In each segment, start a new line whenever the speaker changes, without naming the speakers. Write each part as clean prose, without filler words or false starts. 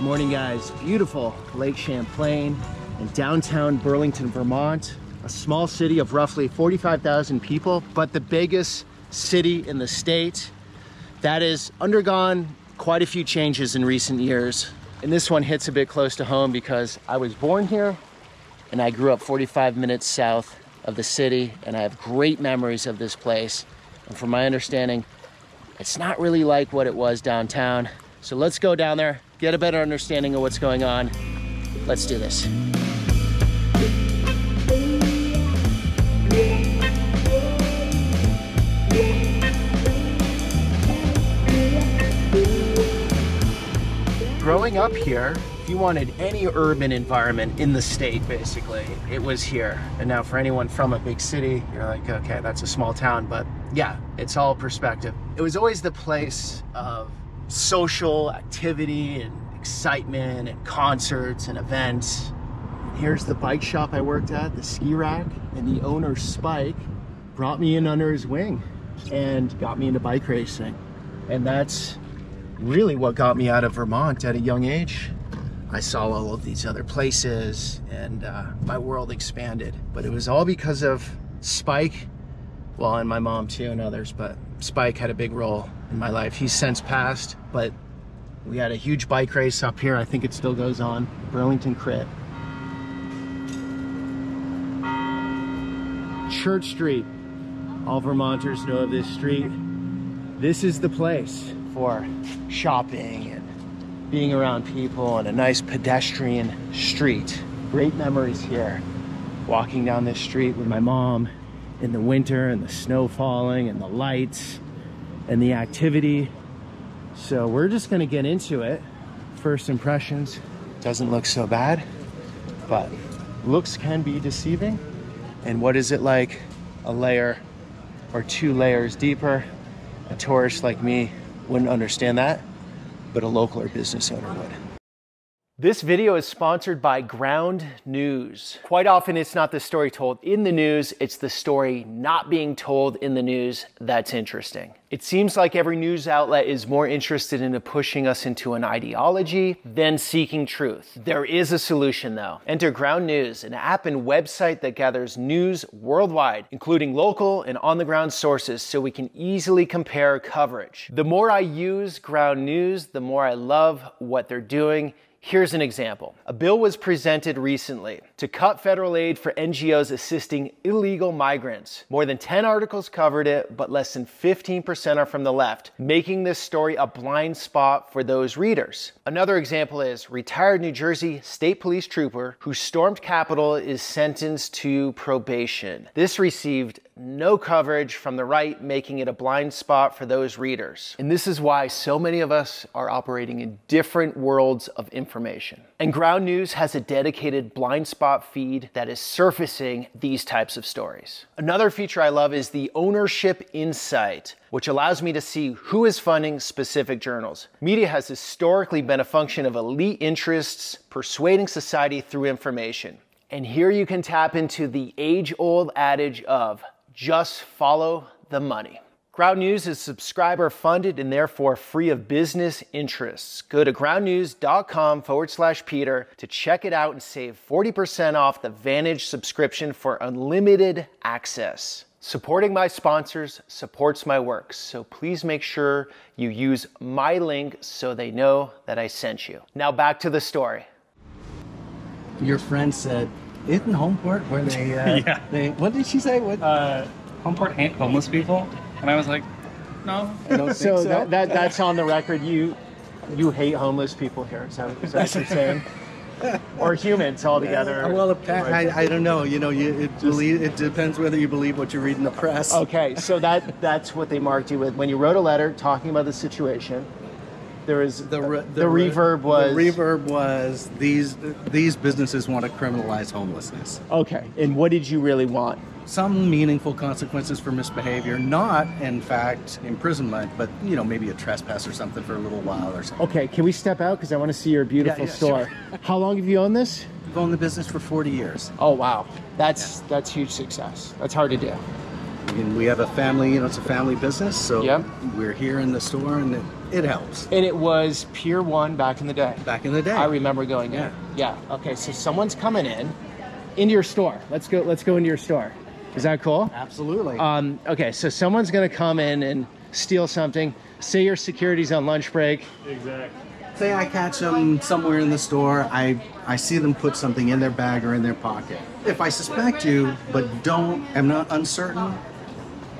Morning, guys. Beautiful Lake Champlain in downtown Burlington, Vermont, a small city of roughly 45,000 people, but the biggest city in the state that has undergone quite a few changes in recent years. And this one hits a bit close to home because I was born here and I grew up 45 minutes south of the city, and I have great memories of this place. And from my understanding, it's not really like what it was downtown. So let's go down there, get a better understanding of what's going on. Let's do this. Growing up here, if you wanted any urban environment in the state, basically, it was here. And now for anyone from a big city, you're like, okay, that's a small town, but yeah, it's all perspective. It was always the place of social activity and excitement and concerts and events. Here's the bike shop I worked at, the ski rack, and the owner, Spike, brought me in under his wing and got me into bike racing. And that's really what got me out of Vermont at a young age. I saw all of these other places and my world expanded. But it was all because of Spike, well, and my mom too and others, but Spike had a big role in my life. He's since passed, but we had a huge bike race up here. I think it still goes on, Burlington Crit. Church Street. All Vermonters know of this street. This is the place for shopping and being around people and a nice pedestrian street. Great memories here. Walking down this street with my mom in the winter and the snow falling and the lights and the activity. So we're just gonna get into it. First impressions, doesn't look so bad, but looks can be deceiving. And what is it like a layer or 2 layers deeper? A tourist like me wouldn't understand that, but a local or business owner would. This video is sponsored by Ground News. Quite often it's not the story told in the news, it's the story not being told in the news that's interesting. It seems like every news outlet is more interested in pushing us into an ideology than seeking truth. There is a solution though. Enter Ground News, an app and website that gathers news worldwide, including local and on-the-ground sources, so we can easily compare coverage. The more I use Ground News, the more I love what they're doing. Here's an example. A bill was presented recently to cut federal aid for NGOs assisting illegal migrants. More than 10 articles covered it, but less than 15% are from the left, making this story a blind spot for those readers. Another example is retired New Jersey State Police trooper who stormed Capitol is sentenced to probation. This received no coverage from the right, making it a blind spot for those readers. And this is why so many of us are operating in different worlds of information. And Ground News has a dedicated blind spot feed that is surfacing these types of stories. Another feature I love is the ownership insight, which allows me to see who is funding specific journals. Media has historically been a function of elite interests persuading society through information. And here you can tap into the age-old adage of just follow the money. Ground News is subscriber funded and therefore free of business interests. Go to groundnews.com/Peter to check it out and save 40% off the Vantage subscription for unlimited access. Supporting my sponsors supports my work, so please make sure you use my link so they know that I sent you. Now back to the story.
Your friend said, isn't Homeport where they,
yeah.
What did she say?
Homeport hate homeless people? And I was like, no.
I don't think so.
That's on the record. You hate homeless people here. Is that what you're saying? Or humans altogether?
Well, I don't know. You know, it depends whether you believe what you read in the press.
Okay, so that's what they marked you with. When you wrote a letter talking about the situation, there was the reverb was
these businesses want to criminalize homelessness.
Okay, and what did you really want?
Some meaningful consequences for misbehavior, not in fact imprisonment, but you know, maybe a trespass or something for a little while or something.
Okay, can we step out because I want to see your beautiful store? Sure. How long have you owned this?
I've owned the business for 40 years.
Oh wow, that's huge success. That's hard to do.
And we have a family, you know, it's a family business, so
yep.
We're here in the store, and it helps.
And it was Pier 1 back in the day.
Back in the day.
I remember going in. Yeah. Okay, so someone's coming into your store. Let's go into your store. Is that cool?
Absolutely.
Okay, so someone's gonna come in and steal something. Say your security's on lunch break.
Exactly.
Say I catch them somewhere in the store, I see them put something in their bag or in their pocket. If I suspect you, but am not uncertain,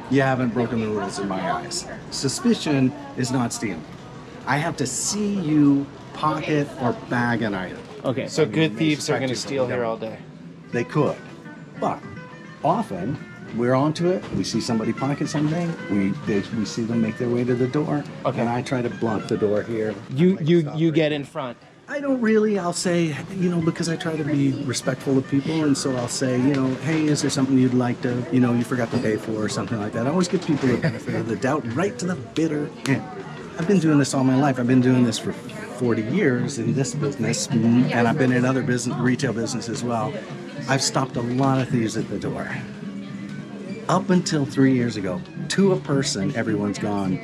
you haven't broken the rules in my eyes. Suspicion is not stealing. I have to see you pocket or bag an item.
Okay, so good thieves are gonna steal here all day.
They could, but often we're onto it. We see somebody pocket something. We see them make their way to the door.
Okay.
And I try to block the door here.
You get in front.
I don't really. I'll say, because I try to be respectful of people, and so I'll say, hey, is there something you'd like to, you forgot to pay for or something like that. I always give people the benefit of the doubt, right to the bitter end. I've been doing this all my life. I've been doing this for 40 years in this business, and I've been in other retail business as well. I've stopped a lot of thieves at the door. Up until 3 years ago, to a person, everyone's gone,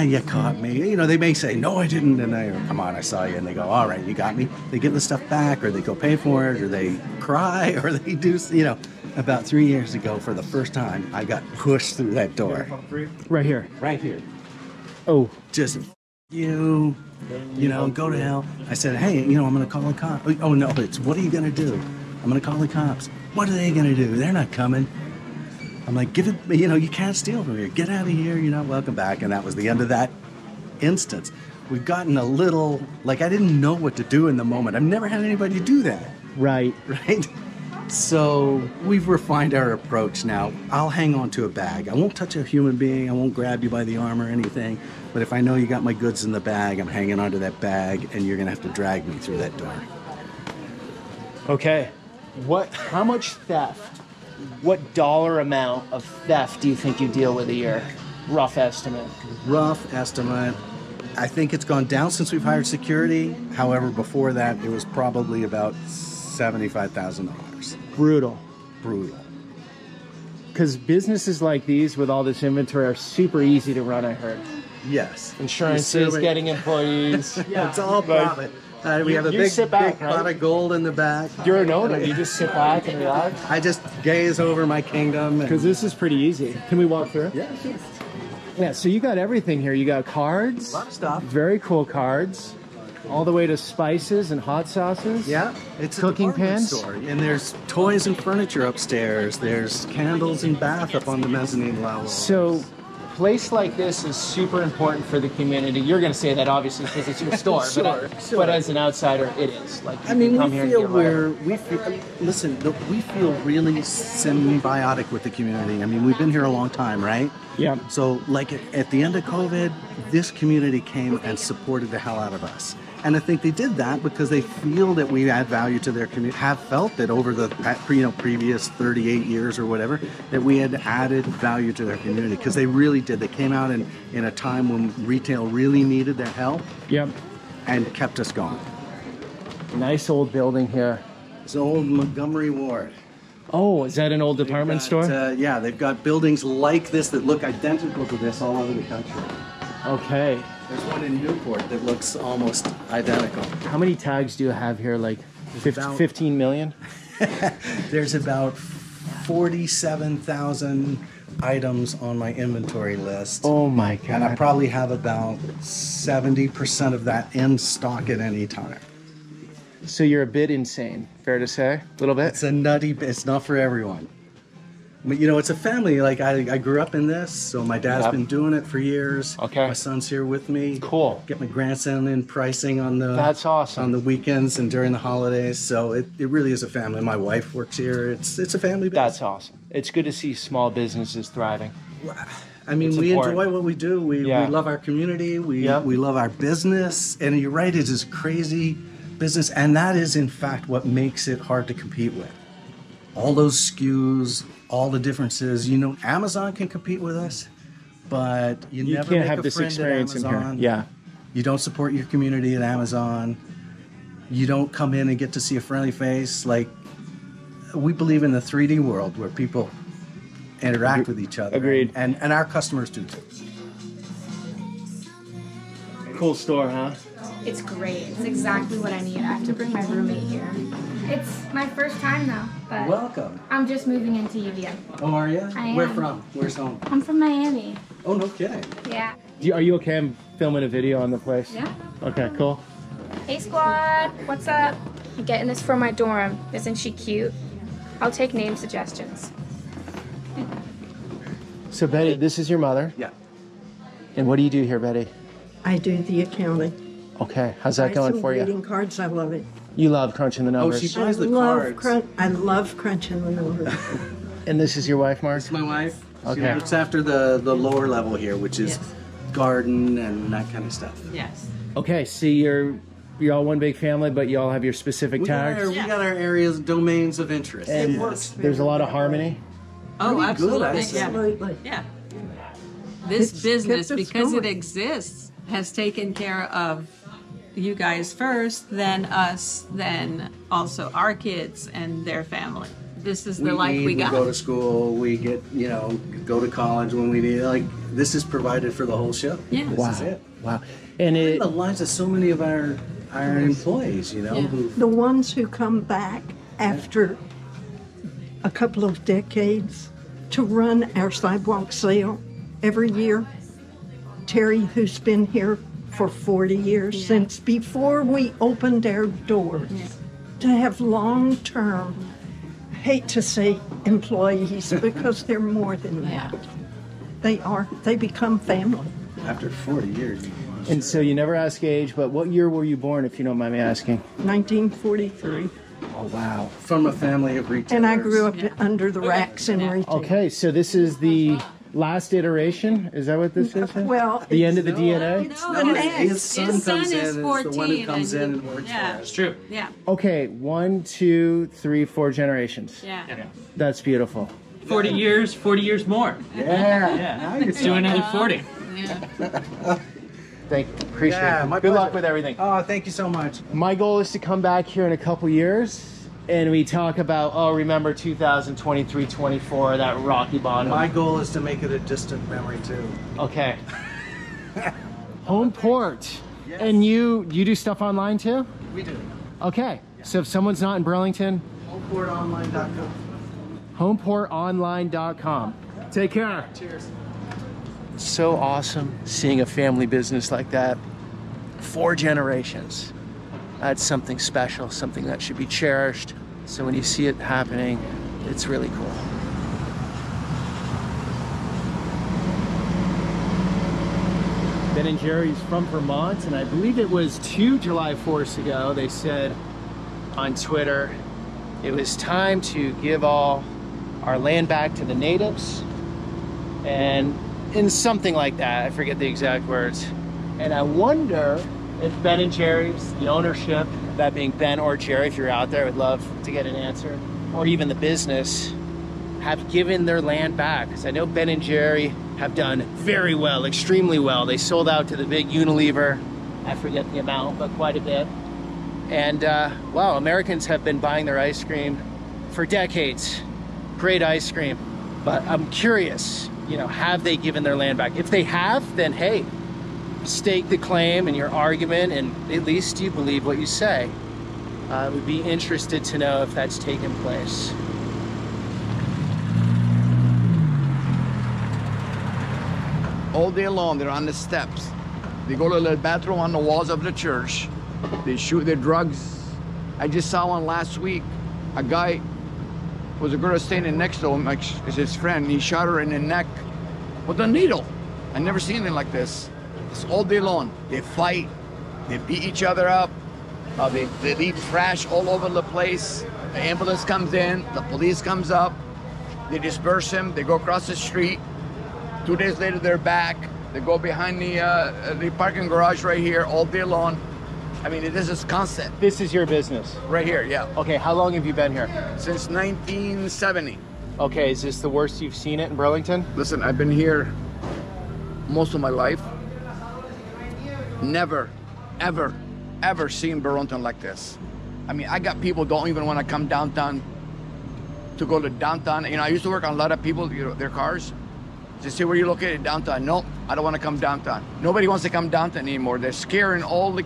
you caught me. They may say, no, I didn't. And I go, come on, I saw you. And they go, all right, you got me. They give the stuff back, or they go pay for it, or they cry, or they do, About 3 years ago, for the first time, I got pushed through that door.
Right here.
Right here.
Oh.
Just, go to hell. I said, hey, I'm going to call the cops. Oh, no, it's, what are you going to do? I'm going to call the cops. What are they going to do? They're not coming. I'm like, give it, you can't steal from here. Get out of here. You're not welcome back. And that was the end of that instance. We've gotten a little, I didn't know what to do in the moment. I've never had anybody do that.
Right.
Right? So we've refined our approach now. I'll hang on to a bag. I won't touch a human being. I won't grab you by the arm or anything. But if I know you got my goods in the bag, I'm hanging onto that bag, and you're going to have to drag me through that door.
Okay. How much theft? What dollar amount of theft do you think you deal with a year? Rough estimate.
Rough estimate. I think it's gone down since we've hired security. However, before that, it was probably about $75,000.
Brutal.
Brutal.
Because businesses like these with all this inventory are super easy to run, I heard.
Yes.
Insurances, getting employees.
Yeah, it's all profit. We have a big pot of gold in the back.
You're an owner. You just sit back and relax.
I just gaze over my kingdom.
Because this is pretty easy. Can we walk through?
Yeah, sure.
Yeah, so you got everything here. You got cards.
A lot of stuff.
Very cool cards. All the way to spices and hot sauces.
Yeah, it's
cooking
a department
pans.
store. And there's toys and furniture upstairs. There's candles and bath up on the mezzanine level.
So, a place like this is super important for the community. You're going to say that obviously because it's your store,
Sure.
But as an outsider, it is.
We feel really symbiotic with the community. We've been here a long time, right?
Yeah.
So, at the end of COVID, this community came and supported the hell out of us. And I think they did that because they feel that we add value to their community, have felt that over the previous 38 years or whatever, that we had added value to their community, because they really did. They came out in a time when retail really needed their help.
Yep.
And kept us going.
Nice old building here.
It's old Montgomery Ward.
Oh, is that an old department store?
Yeah, they've got buildings like this that look identical to this all over the country.
Okay.
There's one in Newport that looks almost identical.
How many tags do you have here? 15 million?
There's about 47,000 items on my inventory list.
Oh my God.
And I probably have about 70% of that in stock at any time.
So you're a bit insane, fair to say? A little bit?
It's not for everyone. But it's a family. I grew up in this, so my dad's been doing it for years.
Okay.
My son's here with me.
Cool.
Get my grandson in pricing on the.
That's awesome.
On the weekends and during the holidays, so it really is a family. My wife works here. It's a family business.
That's awesome. It's good to see small businesses thriving.
We enjoy what we do. We love our community. We love our business. And you're right, it is crazy business, and that is in fact what makes it hard to compete with. All those SKUs, all the differences. Amazon can compete with us, but you never
can't
make
have
a
this
friend
experience
at Amazon.
in here. Yeah.
You don't support your community at Amazon. You don't come in and get to see a friendly face. We believe in the 3D world where people interact with each other.
Agreed.
And our customers do too.
cool store, huh?
It's great. It's exactly what I need. I have to bring my roommate here. It's my first time though, but
Welcome.
I'm just moving into UVM.
Oh, are you?
I
Where
am.
from? Where's home?
I'm from Miami.
Oh, no kidding.
Yeah.
Are you okay? I'm filming a video on the place.
Yeah.
Okay, cool.
Hey squad, what's up? I'm getting this for my dorm. Isn't she cute? I'll take name suggestions.
So Betty, this is your mother.
Yeah.
And what do you do here, Betty?
I do the accounting.
Okay, how's that going for you?
Greeting cards, I love it.
You love crunching the
Oh,
numbers.
she buys the cards.
I love crunching the numbers.
And this is your wife, Mark?
It's my wife.
Okay.
She looks after the lower level here, which is garden and that kind of stuff.
Yes.
Okay, see, you're all one big family, but you all have your specific tags.
We got our areas, domains of interest.
And
Yes.
there's a lot of harmony.
Oh,
Pretty good,
absolutely.
I'd say.
Yeah.
Absolutely.
Yeah. This
It's
business,
kept us
because it
going.
exists, has taken care of you guys first, then us, then also our kids and their family. This is the life we got.
go to school, we get, go to college when we need, this is provided for the whole show.
Yeah.
This is it.
Wow. And
In the lives of so many of our employees, who
The ones who come back after a couple of decades to run our sidewalk sale every year. Terry, who's been here for 40 years, since before we opened our doors, to have long-term, hate to say employees because they're more than that. They become family.
after 40 years.
And so you never ask age, but what year were you born, if you don't mind me asking?
1943.
Oh, wow.
From a family of retailers.
And I grew up under the racks in retail.
Okay, so this is the last iteration? Is that what this is?
Well,
The end of the
No,
DNA?
No,
next.
his son
His son
comes in
is
and is the one who
14
comes
and
in
he-
and works
yeah.
for us.
True.
Yeah.
Okay, 1, 2, 3, 4 generations.
Yeah.
That's beautiful.
40 years more.
Yeah.
Let's do another 40.
Yeah.
Thank you. Appreciate
Yeah,
it.
my
Good luck
pleasure.
with everything.
Oh, thank you so much.
My goal is to come back here in a couple years and we talk about, remember 2023, 24, that rocky bottom.
My goal is to make it a distant memory too.
Okay. Home port.
Yes.
And you do stuff online too?
We do.
Okay. So if someone's not in Burlington,
Homeportonline.com.
homeportonline.com. Take care.
Cheers.
So awesome seeing a family business like that. 4 generations. That's something special, something that should be cherished. So when you see it happening, it's really cool. Ben & Jerry's from Vermont, and I believe it was 2 July 4ths ago, they said on Twitter, it was time to give all our land back to the natives, and in something like that, I forget the exact words. And I wonder if Ben & Jerry's, the ownership, that being Ben or Jerry, if you're out there, I would love to get an answer, or even the business, have given their land back. Because I know Ben & Jerry have done very well, extremely well. They sold out to the big Unilever, I forget the amount, but quite a bit. And wow, Americans have been buying their ice cream for decades. Great ice cream. But I'm curious, have they given their land back? If they have, then hey, stake the claim and your argument, and at least you believe what you say. I would be interested to know if that's taken place.
All day long, they're on the steps. They go to the bathroom on the walls of the church. They shoot their drugs. I just saw one last week. A guy was a girl standing next to him, like is his friend. He shot her in the neck with a needle. I never seen anything like this. It's all day long. They fight. They beat each other up. They leave trash all over the place. The ambulance comes in. The police comes up. They disperse him. They go across the street. 2 days later, they're back. They go behind the parking garage right here all day long. I mean, this is constant.
This is your business?
Right here, yeah.
Okay, how long have you been here?
Since 1970.
Okay, is this the worst you've seen it in Burlington?
Listen, I've been here most of my life. Never, ever, ever seen Burlington like this. I mean, I got people don't even want to come downtown to go to downtown. I used to work on a lot of people, their cars. They say, where you located? Downtown. No, I don't want to come downtown. Nobody wants to come downtown anymore. They're scaring all the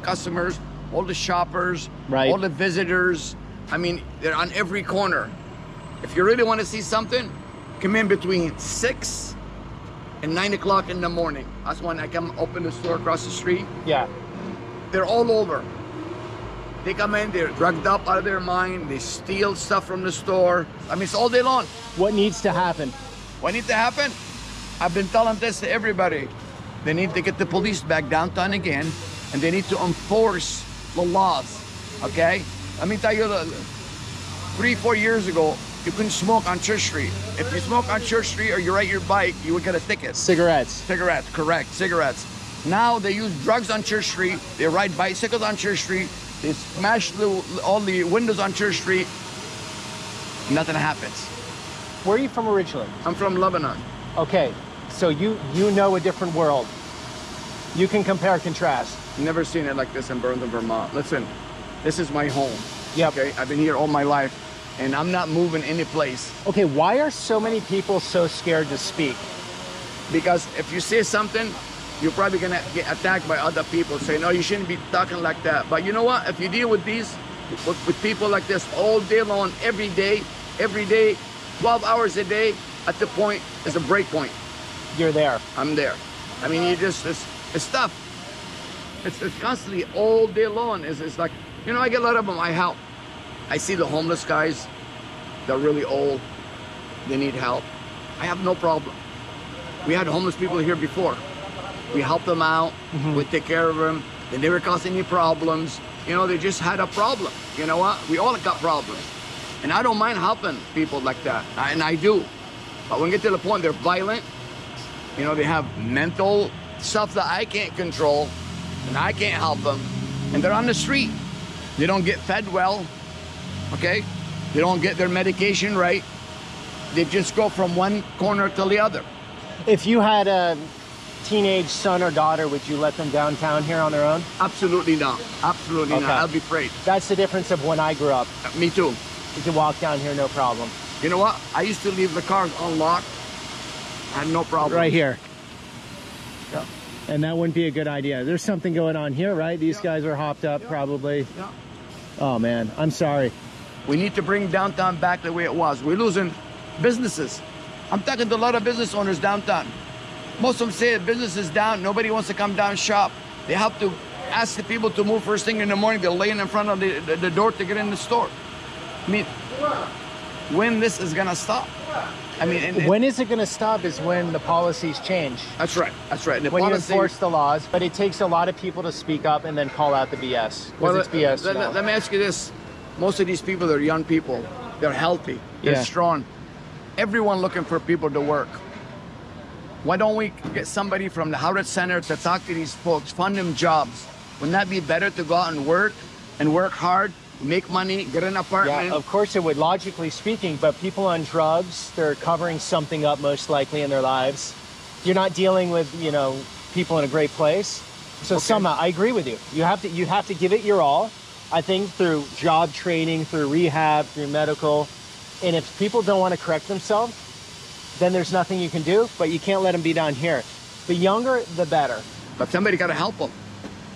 customers, all the shoppers,
Right.
all the visitors. I mean, they're on every corner. If you really want to see something, come in between 6 and 9 o'clock in the morning. That's when I come open the store across the street.
Yeah.
They're all over. They come in, they're drugged up out of their mind. They steal stuff from the store. I mean, it's all day long.
What needs to happen?
What needs to happen? I've been telling this to everybody. They need to get the police back downtown again, and they need to enforce the laws, okay? Let me tell you, 3-4 years ago, you couldn't smoke on Church Street. If you smoke on Church Street or you ride your bike, you would get a ticket.
Cigarettes.
Cigarettes, correct, cigarettes. Now they use drugs on Church Street, they ride bicycles on Church Street, they smash all the windows on Church Street, nothing happens.
Where are you from originally?
I'm from Lebanon.
Okay, so you know a different world. You can compare, contrast.
Never seen it like this in Burlington, Vermont. Listen, this is my home.
Yep.
Okay, I've been here all my life, and I'm not moving any place.
Okay, why are so many people so scared to speak?
Because if you say something, you're probably gonna get attacked by other people. Say, no, you shouldn't be talking like that. But you know what? If you deal with these, with people like this all day long, every day, 12 hours a day, at the point is a break point.
You're there.
I'm there. I mean, it's tough. It's constantly all day long. It's like, you know, I get a lot of them. I help. I see the homeless guys. They're really old. They need help. I have no problem. We had homeless people here before. We help them out. We take care of them. They never cause any problems. You know, they just had a problem. You know what? We all got problems. And I don't mind helping people like that. And I do. But when we get to the point they're violent, you know, they have mental stuff that I can't control, and I can't help them. And they're on the street. They don't get fed well, okay? They don't get their medication right. They just go from one corner to the other.
If you had a teenage son or daughter, would you let them downtown here on their own?
Absolutely not. Absolutely
Okay.
not. I'll be afraid.
That's the difference of when I grew up.
Me too.
You can walk down here, no problem.
You know what? I used to leave the cars unlocked. I had no problem.
Right here. Yeah. And that wouldn't be a good idea. There's something going on here, right? These guys are hopped up, probably.
Yeah.
Oh, man. I'm sorry.
We need to bring downtown back the way it was. We're losing businesses. I'm talking to a lot of business owners downtown. Most of them say the business is down. Nobody wants to come down and shop. They have to ask the people to move first thing in the morning. They're laying in front of the door to get in the store. I mean, when this is gonna stop? I mean,
when is it going to stop is when the policies change.
That's right. That's right. The
When you
policy,
enforce the laws, but it takes a lot of people to speak up and then call out the BS. Because it's BS now.
let me ask you this. Most of these people are young people. They're healthy. They're
Yeah.
strong. Everyone looking for people to work. Why don't we get somebody from the Howard Center to talk to these folks, fund them jobs? Wouldn't that be better to go out and work hard, make money, get an apartment?
Yeah, of course it would, logically speaking, but people on drugs, they're covering something up most likely in their lives. You're not dealing with, you know, people in a great place. So
Okay.
somehow, I agree with you. You have to give it your all. I think through job training, through rehab, through medical. And if people don't want to correct themselves, then there's nothing you can do, but you can't let them be down here. The younger, the better.
But somebody got to help them.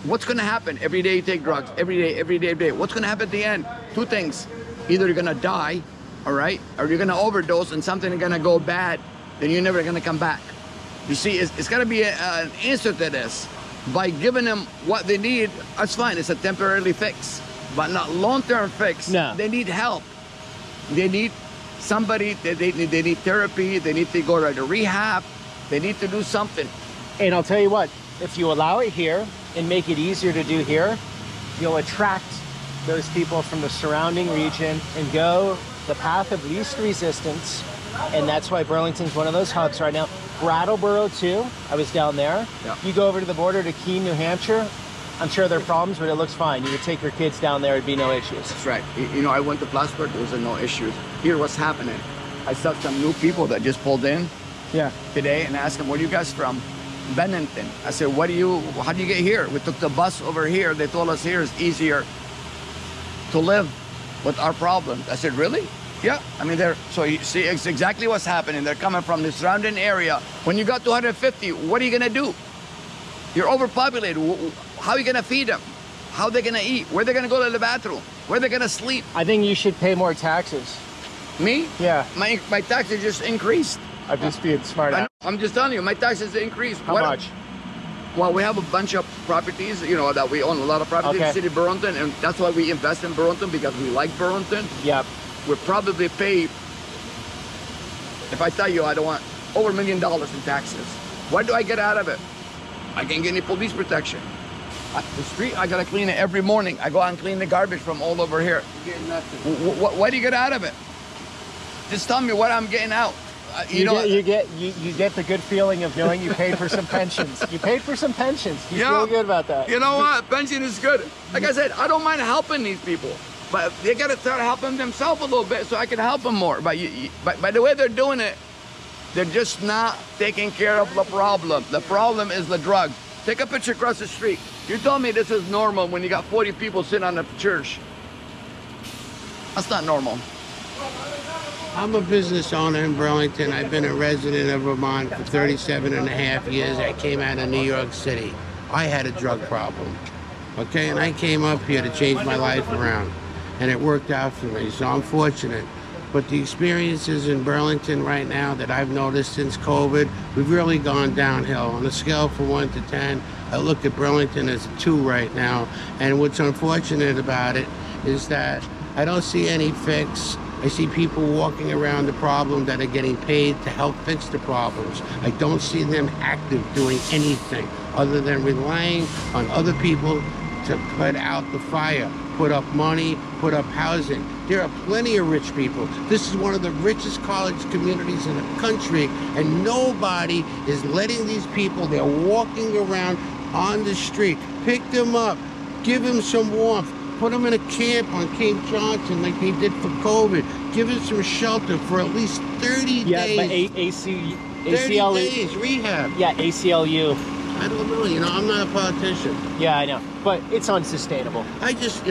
What's going to happen? Every day you take drugs. Every day, every day, every day. What's going to happen at the end? Two things. Either you're going to die, all right, or you're going to overdose and something is going to go bad, then you're never going to come back. You see, it's got to be an answer to this. By giving them what they need, that's fine. It's a temporary fix, but not long-term fix.
No.
They need help. They need somebody, they need therapy. They need to go to rehab. They need to do something.
And I'll tell you what, if you allow it here and make it easier to do here, you'll attract those people from the surrounding region and go the path of least resistance. And that's why Burlington's one of those hubs right now. Brattleboro too, I was down there.
Yeah.
You go over to the border to Keene, New Hampshire, I'm sure there are problems, but it looks fine. You would take your kids down there, it'd be no issues.
That's right. You know, I went to Plattsburgh, there was no issues. Here, what's happening? I saw some new people that just pulled in
Yeah.
today and asked them, where are you guys from? Bennington. I said, how do you get here? We took the bus over here. They told us here is easier to live with our problems. I said, really? Yeah, I mean, so you see, it's exactly what's happening. They're coming from the surrounding area. When you got 250, what are you gonna do? You're overpopulated. How are you gonna feed them? How are they gonna eat? Where are they gonna go to the bathroom? Where are they gonna sleep?
I think you should pay more taxes.
Me?
Yeah.
My taxes just increased.
I'm just being smart.
I'm just telling you, my taxes increased.
How much?
Well, we have a bunch of properties, you know, that we own a lot of properties in the city of Burlington, and that's why we invest in Burlington, because we like Burlington.
Yep.
We'll probably pay, if I tell you I don't want, over $1 million in taxes. What do I get out of it? I can't get any police protection. The street, I gotta clean it every morning. I go out and clean the garbage from all over here.
You get nothing.
What do you get out of it? Just tell me what I'm getting out.
You get the good feeling of knowing you paid for some pensions. You paid for some pensions. You feel good about that.
You know what? Pension is good. Like I said, I don't mind helping these people, but they got to start helping themselves a little bit so I can help them more. But by the way they're doing it, they're just not taking care of the problem. The problem is the drug. Take a picture across the street. You told me this is normal when you got 40 people sitting on the church. That's not normal.
I'm a business owner in Burlington. I've been a resident of Vermont for 37 and a half years. I came out of New York City. I had a drug problem, okay? And I came up here to change my life around, and it worked out for me, so I'm fortunate. But the experiences in Burlington right now that I've noticed since COVID, we've really gone downhill. On a scale from 1 to 10, I look at Burlington as a 2 right now. And what's unfortunate about it is that I don't see any fix. I see people walking around the problem that are getting paid to help fix the problems. I don't see them active doing anything other than relying on other people to put out the fire, put up money, put up housing. There are plenty of rich people. This is one of the richest college communities in the country, and nobody is letting these people, they're walking around on the street. Pick them up, give them some warmth, put them in a camp on Cape Johnson like they did for COVID. Give them some shelter for at least 30 days.
Yeah, but
30 days rehab.
Yeah, ACLU.
I don't know, you know, I'm not a politician.
Yeah, I know, but it's unsustainable.
I just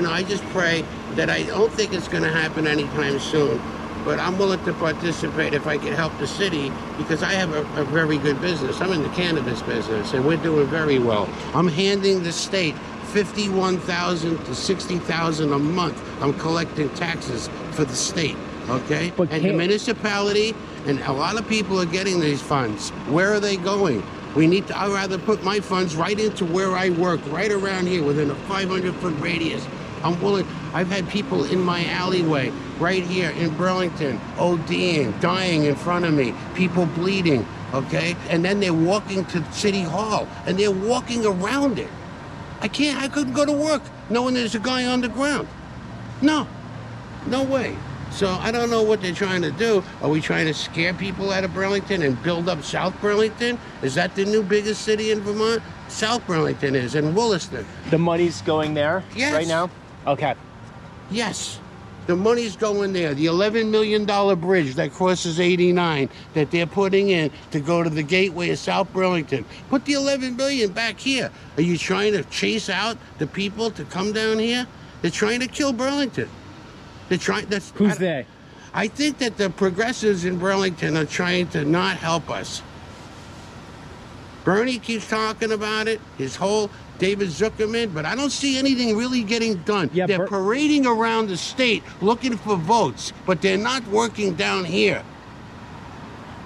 pray that I don't think it's going to happen anytime soon, but I'm willing to participate if I can help the city, because I have a very good business. I'm in the cannabis business, and we're doing very well. I'm handing the state $51,000 to $60,000 a month. I'm collecting taxes for the state, okay? And the municipality and a lot of people are getting these funds. Where are they going? I'd rather put my funds right into where I work, right around here within a 500-foot radius. I'm willing. I've had people in my alleyway right here in Burlington ODing, dying in front of me, people bleeding, okay? And then they're walking to City Hall and they're walking around it. I couldn't go to work knowing there's a guy on the ground. No way. So I don't know what they're trying to do. Are we trying to scare people out of Burlington and build up South Burlington? Is that the new biggest city in Vermont? South Burlington is, and Williston.
The money's going there right now? Okay.
Yes. The money's going there. The $11 million bridge that crosses 89 that they're putting in to go to the gateway of South Burlington. Put the $11 million back here. Are you trying to chase out the people to come down here? They're trying to kill Burlington.
Who's they?
I think that the progressives in Burlington are trying to not help us. Bernie keeps talking about it, his whole David Zuckerman, but I don't see anything really getting done. Yeah, they're parading around the state looking for votes, but they're not working down here.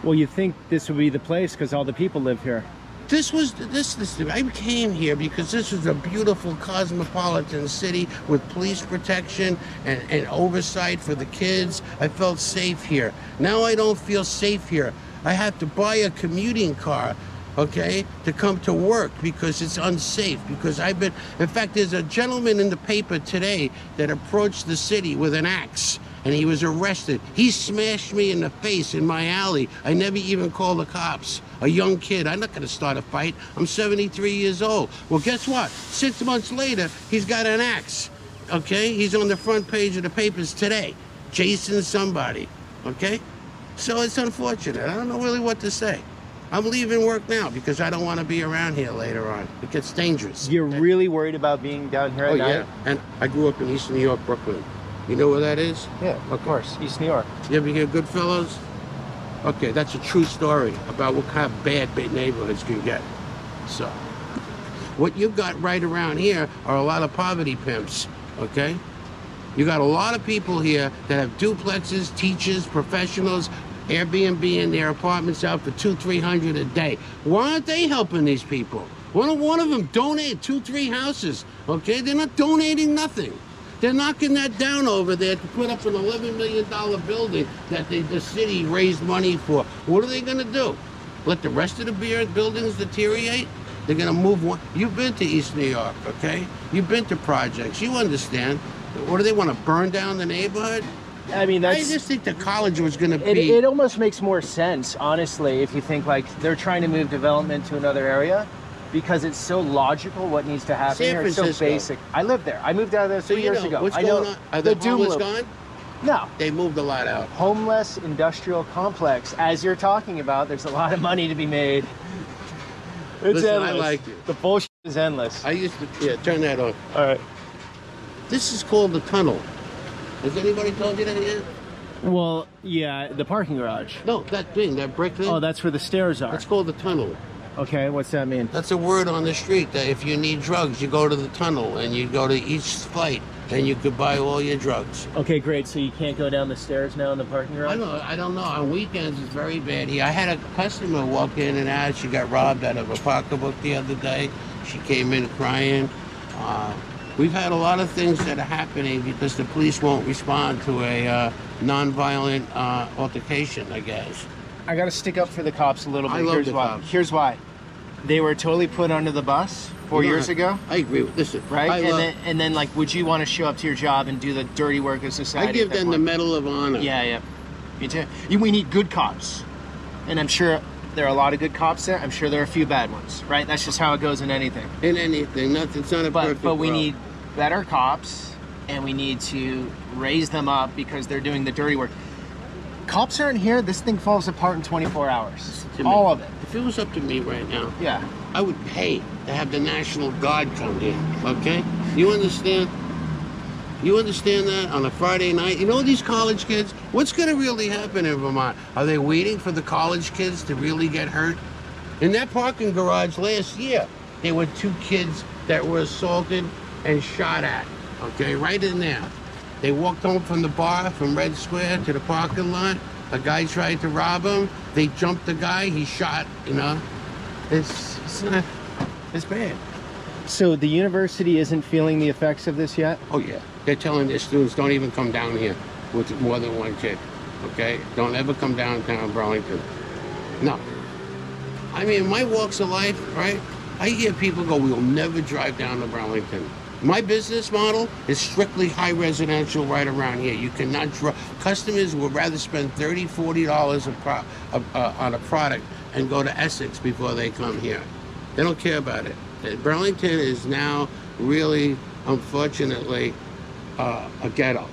Well, you think this would be the place because all the people live here.
I came here because this is a beautiful cosmopolitan city with police protection and oversight for the kids. I felt safe here. Now I don't feel safe here. I have to buy a commuting car, okay, to come to work because it's unsafe. Because in fact, there's a gentleman in the paper today that approached the city with an axe. And he was arrested. He smashed me in the face in my alley. I never even called the cops. A young kid. I'm not going to start a fight. I'm 73 years old. Well, guess what? 6 months later, he's got an axe. Okay? He's on the front page of the papers today. Jason somebody. Okay? So it's unfortunate. I don't know really what to say. I'm leaving work now because I don't want to be around here later on. It gets dangerous.
You're really worried about being down here at night?
Yeah. And I grew up in East New York, Brooklyn. You know where that is?
Yeah, of course. East New York.
You ever hear Goodfellas? Okay, that's a true story about what kind of bad neighborhoods can get. So, what you got right around here are a lot of poverty pimps, okay? You got a lot of people here that have duplexes, teachers, professionals, Airbnb in their apartments out for $200-300 a day. Why aren't they helping these people? Why don't one of them donate 2-3 houses, okay? They're not donating nothing. They're knocking that down over there to put up an $11 million building that the city raised money for. What are they going to do? Let the rest of the buildings deteriorate? They're going to move one. You've been to East New York, okay? You've been to projects. You understand. What do they want to burn down the neighborhood?
I mean,
I just think the college was going to be...
It almost makes more sense, honestly, if you think like they're trying to move development to another area, because it's so logical what needs to happen
San
here. It's so
Francisco.
basic. I lived there. I moved out of there 3 years ago.
What's
I
going
know
on? Are the homeless gone?
No.
They moved a lot out.
Homeless industrial complex. As you're talking about, there's a lot of money to be made. It's
Listen,
endless.
I like it.
The bullshit is endless.
I used to... Yeah, turn that on.
All right.
This is called the tunnel. Has anybody told you that yet?
Well, yeah, the parking garage.
No, that thing, that brick thing.
Oh, that's where the stairs are.
That's called the tunnel.
Okay, what's that mean?
That's a word on the street that if you need drugs, you go to the tunnel and you go to each flight and you could buy all your drugs.
Okay, great. So you can't go down the stairs now in the parking garage?
I don't know. On weekends, it's very bad here. I had a customer walk in and out. She got robbed out of a pocketbook the other day. She came in crying. We've had a lot of things that are happening because the police won't respond to a non-violent altercation, I guess.
I got to stick up for the cops a little bit.
I love
Here's
the
why.
cops.
Here's why. They were totally put under the bus 4 years ago.
I agree with this.
Right? And then, like, would you want to show up to your job and do the dirty work of society?
I give them the Medal of Honor.
Yeah, yeah. Me too. We need good cops. And I'm sure there are a lot of good cops there. I'm sure there are a few bad ones, right? That's just how it goes in anything.
In anything. It's not a perfect
But we
world.
need better cops, and we need to raise them up because they're doing the dirty work. Cops aren't here, this thing falls apart in 24 hours. All of it.
If it was up to me right now,
yeah,
I would pay to have the National Guard come here, okay? You understand? You understand that on a Friday night? You know these college kids? What's going to really happen in Vermont? Are they waiting for the college kids to really get hurt? In that parking garage last year, there were 2 kids that were assaulted and shot at, okay, right in there. They walked home from the bar, from Red Square to the parking lot. A guy tried to rob him. They jumped the guy. He shot, you know. It's bad.
So the university isn't feeling the effects of this yet?
Oh, yeah. They're telling their students, don't even come down here with more than 1 kid, okay? Don't ever come downtown Burlington. No. I mean, my walks of life, right? I hear people go, we'll never drive down to Burlington. My business model is strictly high residential right around here. You cannot drive. Customers would rather spend $30, $40 on a product and go to Essex before they come here. They don't care about it. Burlington is now really, unfortunately, a ghetto.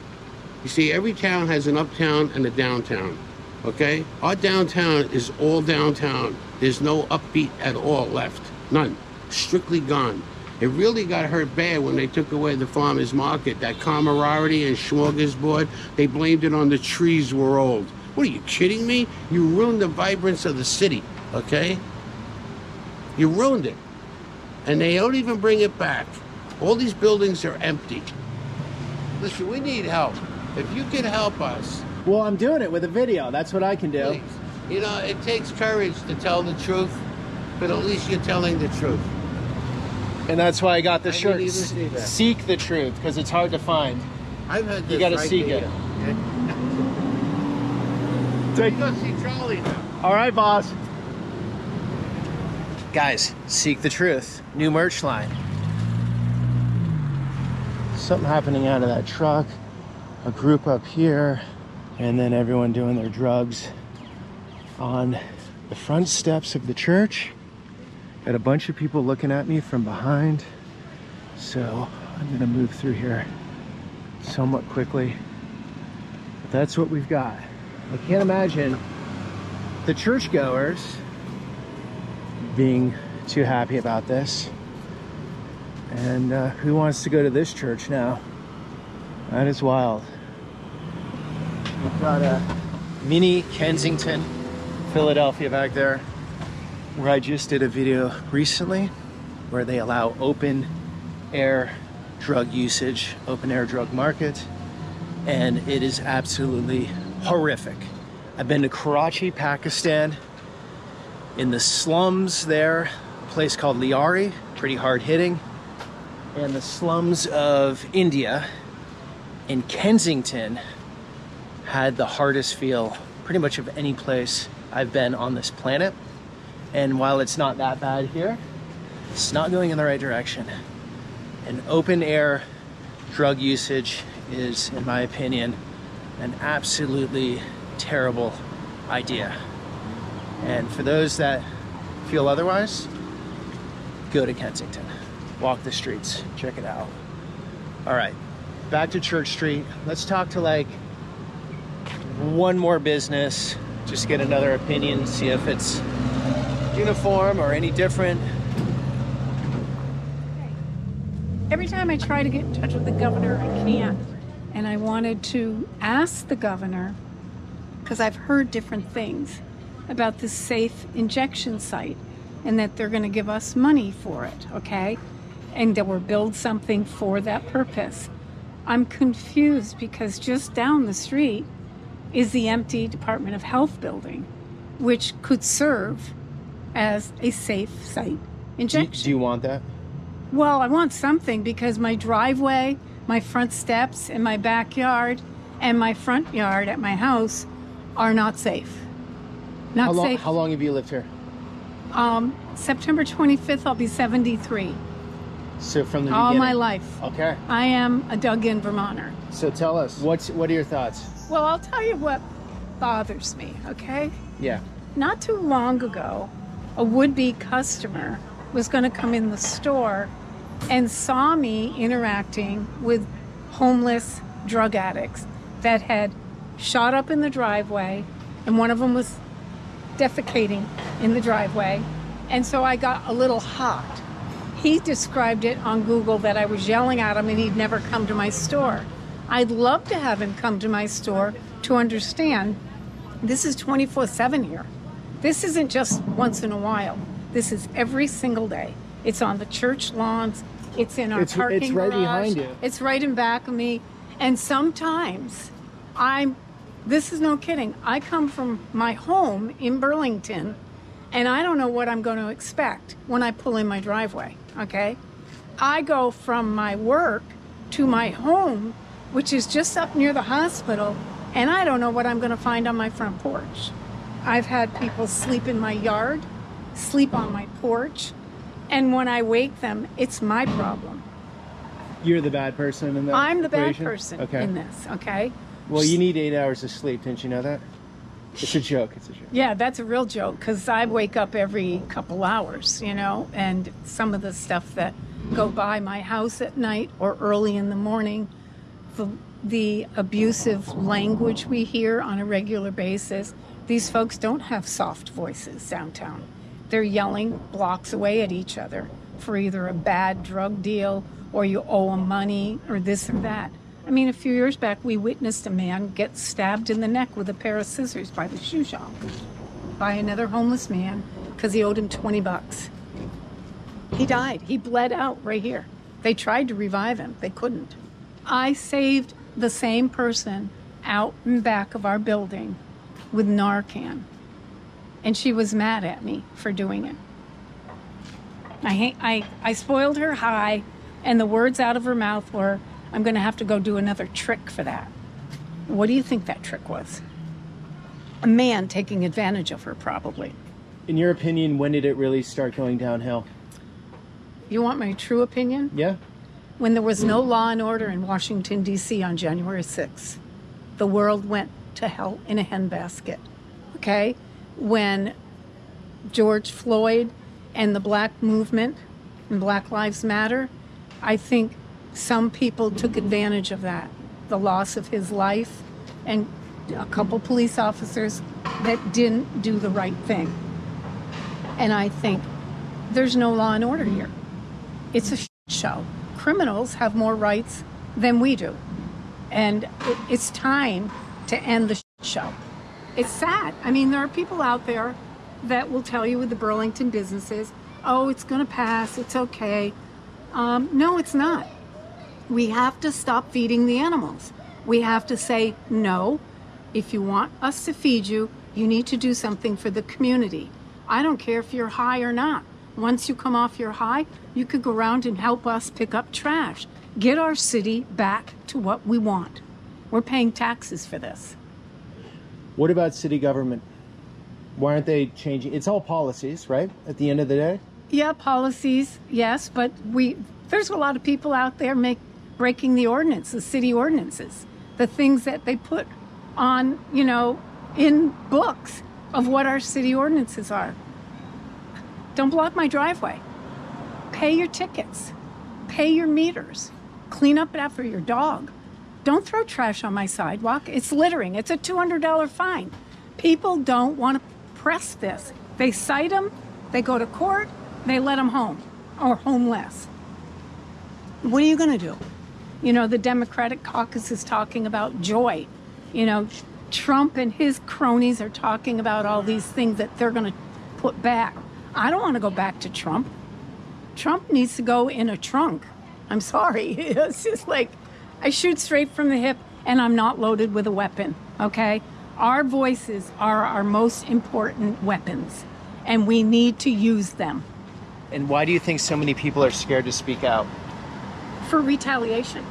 You see, every town has an uptown and a downtown, okay? Our downtown is all downtown. There's no upbeat at all left. None. Strictly gone. It really got hurt bad when they took away the farmers market. That camaraderie and smorgasbord, they blamed it on the trees were old. What, are you kidding me? You ruined the vibrance of the city, okay? You ruined it. And they don't even bring it back. All these buildings are empty. Listen, we need help. If you could help us.
Well, I'm doing it with a video. That's what I can do.
Please. You know, it takes courage to tell the truth, but at least you're telling the truth.
And that's why I got the shirt.
didn't even see that.
Seek the truth, because it's hard to find.
I've had this
You gotta
right
seek
here.
it.
You go see Charlie now.
All right, boss. Guys, Seek the Truth. New merch line. Something happening out of that truck. A group up here. And then everyone doing their drugs on the front steps of the church. Got a bunch of people looking at me from behind. So I'm gonna move through here somewhat quickly. But that's what we've got. I can't imagine the churchgoers being too happy about this. And who wants to go to this church now? That is wild. We've got a mini Kensington, Philadelphia back there, where I just did a video recently where they allow open air drug usage, open air drug market, and it is absolutely horrific. I've been to Karachi, Pakistan, in the slums there, a place called Liari, pretty hard hitting, and the slums of India in Kensington had the hardest feel pretty much of any place I've been on this planet. And while it's not that bad here, it's not going in the right direction. And open air drug usage is, in my opinion, an absolutely terrible idea. And for those that feel otherwise, go to Kensington, walk the streets, check it out. All right, back to Church Street. Let's talk to like one more business, just get another opinion, see if it's uniform or any different.
Every time I try to get in touch with the governor, I can't. And I wanted to ask the governor, because I've heard different things about this safe injection site and that they're going to give us money for it, okay? And that we'll build something for that purpose. I'm confused because just down the street is the empty Department of Health building, which could serve as a safe site injection.
Do you want that?
Well, I want something because my driveway, my front steps, and my backyard, and my front yard at my house are not safe. Not safe.
How long have you lived here?
September 25th, I'll be 73.
So from the beginning?
All my life.
Okay.
I am a dug-in Vermonter.
So tell us, what are your thoughts?
Well, I'll tell you what bothers me, okay?
Yeah.
Not too long ago, a would-be customer was going to come in the store and saw me interacting with homeless drug addicts that had shot up in the driveway, and one of them was defecating in the driveway. And so I got a little hot. He described it on Google that I was yelling at him and he'd never come to my store. I'd love to have him come to my store to understand this is 24/7 here. This isn't just once in a while. This is every single day. It's on the church lawns. It's in our parking garage.
It's right behind you.
It's right in back of me. And sometimes this is no kidding. I come from my home in Burlington and I don't know what I'm going to expect when I pull in my driveway, okay? I go from my work to my home, which is just up near the hospital, and I don't know what I'm going to find on my front porch. I've had people sleep in my yard, sleep on my porch, and when I wake them, it's my problem.
You're the bad person in that
I'm the bad
equation?
person
Okay.
in this, okay?
Well, you need 8 hours of sleep. Didn't you know that? It's a joke. It's a joke.
Yeah, that's a real joke because I wake up every couple hours, you know, and some of the stuff that go by my house at night or early in the morning, the abusive language we hear on a regular basis. These folks don't have soft voices downtown. They're yelling blocks away at each other for either a bad drug deal or you owe them money or this or that. I mean, a few years back, we witnessed a man get stabbed in the neck with a pair of scissors by the shoe shop by another homeless man because he owed him $20. He died. He bled out right here. They tried to revive him. They couldn't. I saved the same person out in back of our building with Narcan, and she was mad at me for doing it. I spoiled her high, and the words out of her mouth were, I'm going to have to go do another trick for that. What do you think that trick was? A man taking advantage of her, probably.
In your opinion, when did it really start going downhill?
You want my true opinion?
Yeah.
When there was no law and order in Washington, D.C. on January 6th. The world went to hell in a handbasket, okay? When George Floyd and the black movement and Black Lives Matter, I think some people took advantage of that, the loss of his life, and a couple police officers that didn't do the right thing. And I think there's no law and order here. It's a show. Criminals have more rights than we do. And it's time to to end the show. It's sad. I mean, there are people out there that will tell you with the Burlington businesses, oh, it's going to pass, it's okay. No, it's not. We have to stop feeding the animals. We have to say, no, if you want us to feed you, you need to do something for the community. I don't care if you're high or not. Once you come off your high, you could go around and help us pick up trash. Get our city back to what we want. We're paying taxes for this.
What about city government? Why aren't they changing? It's all policies, right? At the end of the day?
Yeah, policies, yes, but there's a lot of people out there breaking the ordinance, the city ordinances, the things that they put on, in books of what our city ordinances are. Don't block my driveway. Pay your tickets. Pay your meters. Clean up after your dog. Don't throw trash on my sidewalk. It's littering. It's a $200 fine. People don't want to press this. They cite them, they go to court, they let them home or homeless. What are you going to do? The Democratic caucus is talking about joy. Trump and his cronies are talking about all these things that they're going to put back. I don't want to go back to Trump. Trump needs to go in a trunk. I'm sorry. It's just like, I shoot straight from the hip and I'm not loaded with a weapon, okay? Our voices are our most important weapons and we need to use them.
And why do you think so many people are scared to speak out?
For retaliation.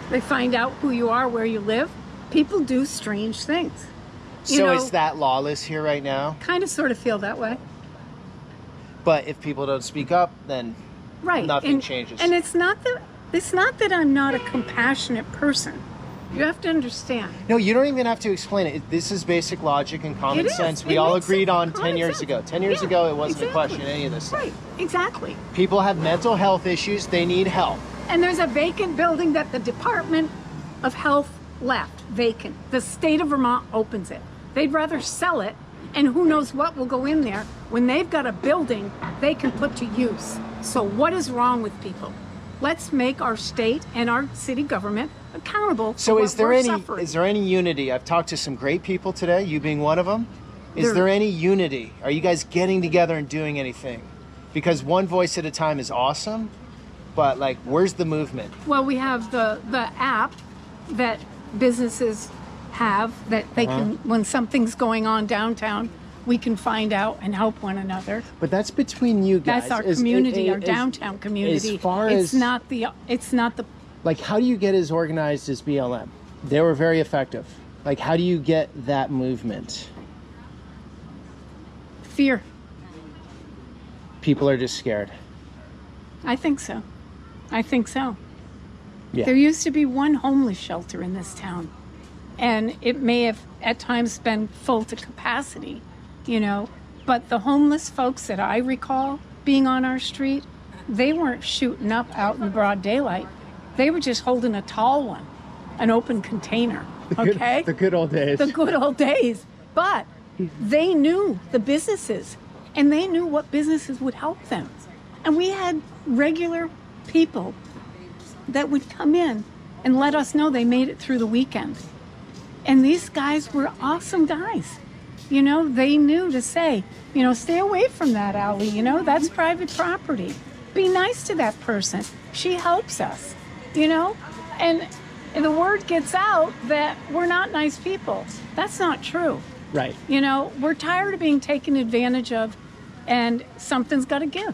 They find out who you are, where you live. People do strange things.
So is that lawless here right now?
Kind of sort of feel that way.
But if people don't speak up, then nothing changes.
And it's not that I'm not a compassionate person. You have to understand.
No, you don't even have to explain it. This is basic logic and common sense. We all agreed on 10 years ago. 10 years ago, it wasn't a question, any of this stuff.
Right, exactly.
People have mental health issues. They need help.
And there's a vacant building that the Department of Health left vacant. The state of Vermont opens it. They'd rather sell it, and who knows what will go in there when they've got a building they can put to use. So what is wrong with people? Let's make our state and our city government accountable for what we're suffering.
Is there any unity? I've talked to some great people today, you being one of them. Is there any unity? Are you guys getting together and doing anything? Because one voice at a time is awesome, but where's the movement?
Well, we have the app that businesses have that they can, when something's going on downtown, we can find out and help one another.
But that's between you guys.
That's our community, our downtown community.
As far as
it's not the
how do you get as organized as BLM? They were very effective. How do you get that movement?
Fear.
People are just scared.
I think so.
Yeah.
There used to be one homeless shelter in this town, and it may have at times been full to capacity, but the homeless folks that I recall being on our street, they weren't shooting up out in broad daylight. They were just holding a tall one, an open container, okay?
The good old days.
The good old days. But they knew the businesses, and they knew what businesses would help them. And we had regular people that would come in and let us know they made it through the weekend. And these guys were awesome guys. They knew to say, stay away from that alley, that's private property. Be nice to that person. She helps us, and the word gets out that we're not nice people. That's not true.
Right.
We're tired of being taken advantage of, and something's got to give.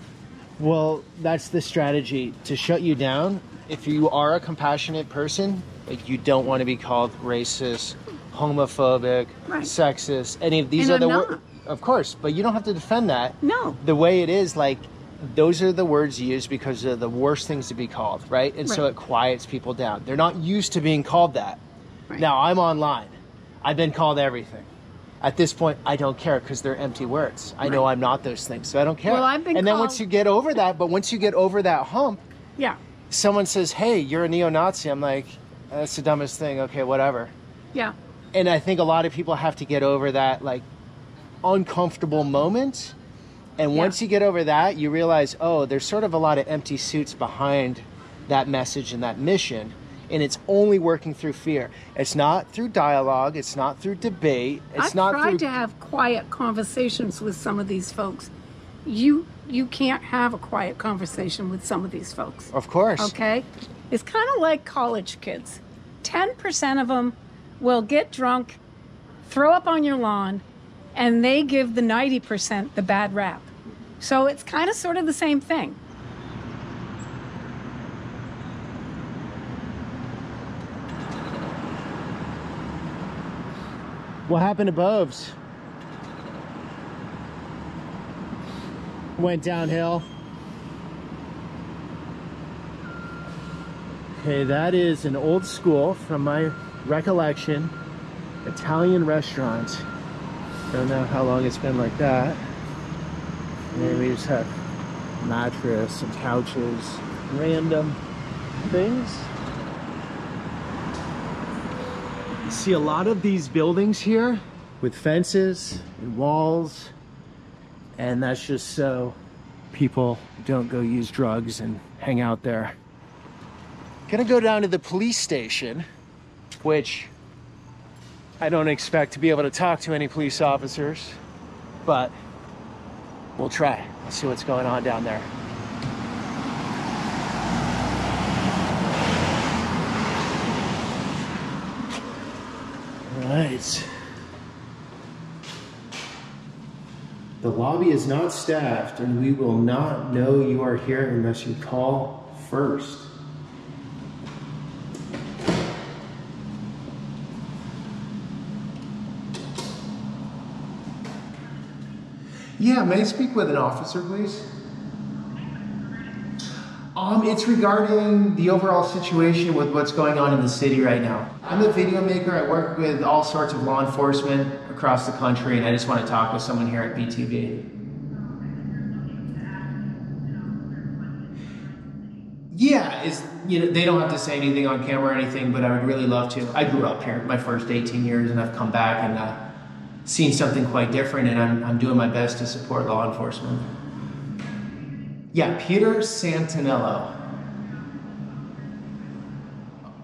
Well, that's the strategy, to shut you down. If you are a compassionate person, you don't want to be called racist, homophobic, sexist, any of these are the words. Of course, but you don't have to defend that.
No.
The way it is, those are the words used because they're the worst things to be called, right? And so it quiets people down. They're not used to being called that. Right. Now, I'm online. I've been called everything. At this point, I don't care because they're empty words. I know I'm not those things, so I don't care.
Well, I've been
and then once you get over that, hump, someone says, hey, you're a neo-Nazi. I'm like, that's the dumbest thing. Okay, whatever.
Yeah.
And I think a lot of people have to get over that, uncomfortable moment. And once you get over that, you realize, oh, there's sort of a lot of empty suits behind that message and that mission. and it's only working through fear. It's not through dialogue. It's not through debate. It's
I've tried to have quiet conversations with some of these folks. You can't have a quiet conversation with some of these folks.
Of course.
Okay? It's kind of like college kids. 10% of them will get drunk, throw up on your lawn, and they give the 90% the bad rap. So it's kind of sort of the same thing.
What happened to Bob's? Went downhill. Okay, that is an old school, from my recollection, Italian restaurant. Don't know how long it's been like that. And we just have mattress and couches, random things. You see a lot of these buildings here with fences and walls, and that's just so people don't go use drugs and hang out there. Gonna go down to the police station, which I don't expect to be able to talk to any police officers, but we'll try. Let's see what's going on down there. All right. The lobby is not staffed, and we will not know you are here unless you call first. Yeah, may I speak with an officer, please? It's regarding the overall situation with what's going on in the city right now. I'm a video maker. I work with all sorts of law enforcement across the country, and I just want to talk with someone here at BTV. Yeah, they don't have to say anything on camera or anything, but I would really love to. I grew up here my first 18 years, and I've come back and seen something quite different, and I'm doing my best to support law enforcement. Yeah, Peter Santinello.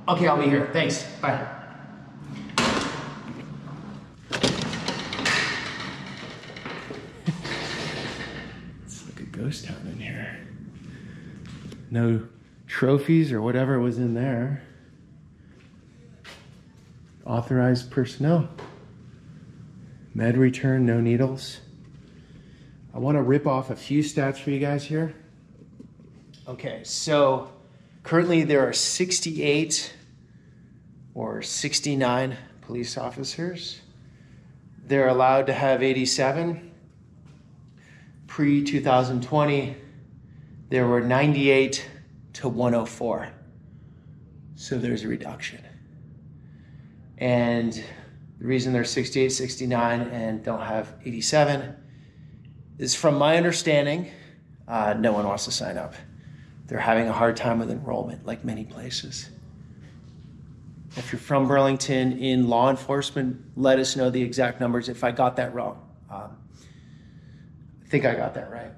Okay, I'll be here. Thanks. Bye. It's like a ghost town in here. No trophies or whatever was in there. Authorized personnel. Med return, no needles. I want to rip off a few stats for you guys here. Okay, so currently there are 68 or 69 police officers. They're allowed to have 87. Pre-2020, there were 98 to 104. So there's a reduction. And the reason they're 68, 69, and don't have 87 is, from my understanding, no one wants to sign up. They're having a hard time with enrollment, like many places. If you're from Burlington in law enforcement, let us know the exact numbers if I got that wrong. I think I got that right.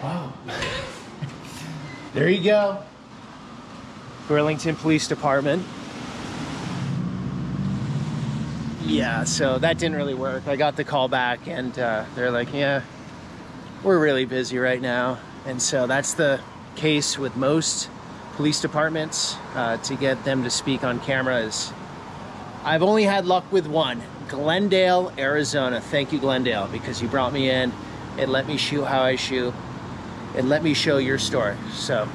Wow. There you go. Burlington Police Department. Yeah, so that didn't really work. I got the call back, and they're like, yeah, we're really busy right now. And so that's the case with most police departments. To get them to speak on cameras, I've only had luck with one. Glendale, Arizona. Thank you, Glendale, because you brought me in. It let me shoot how I shoot. It let me show your story. So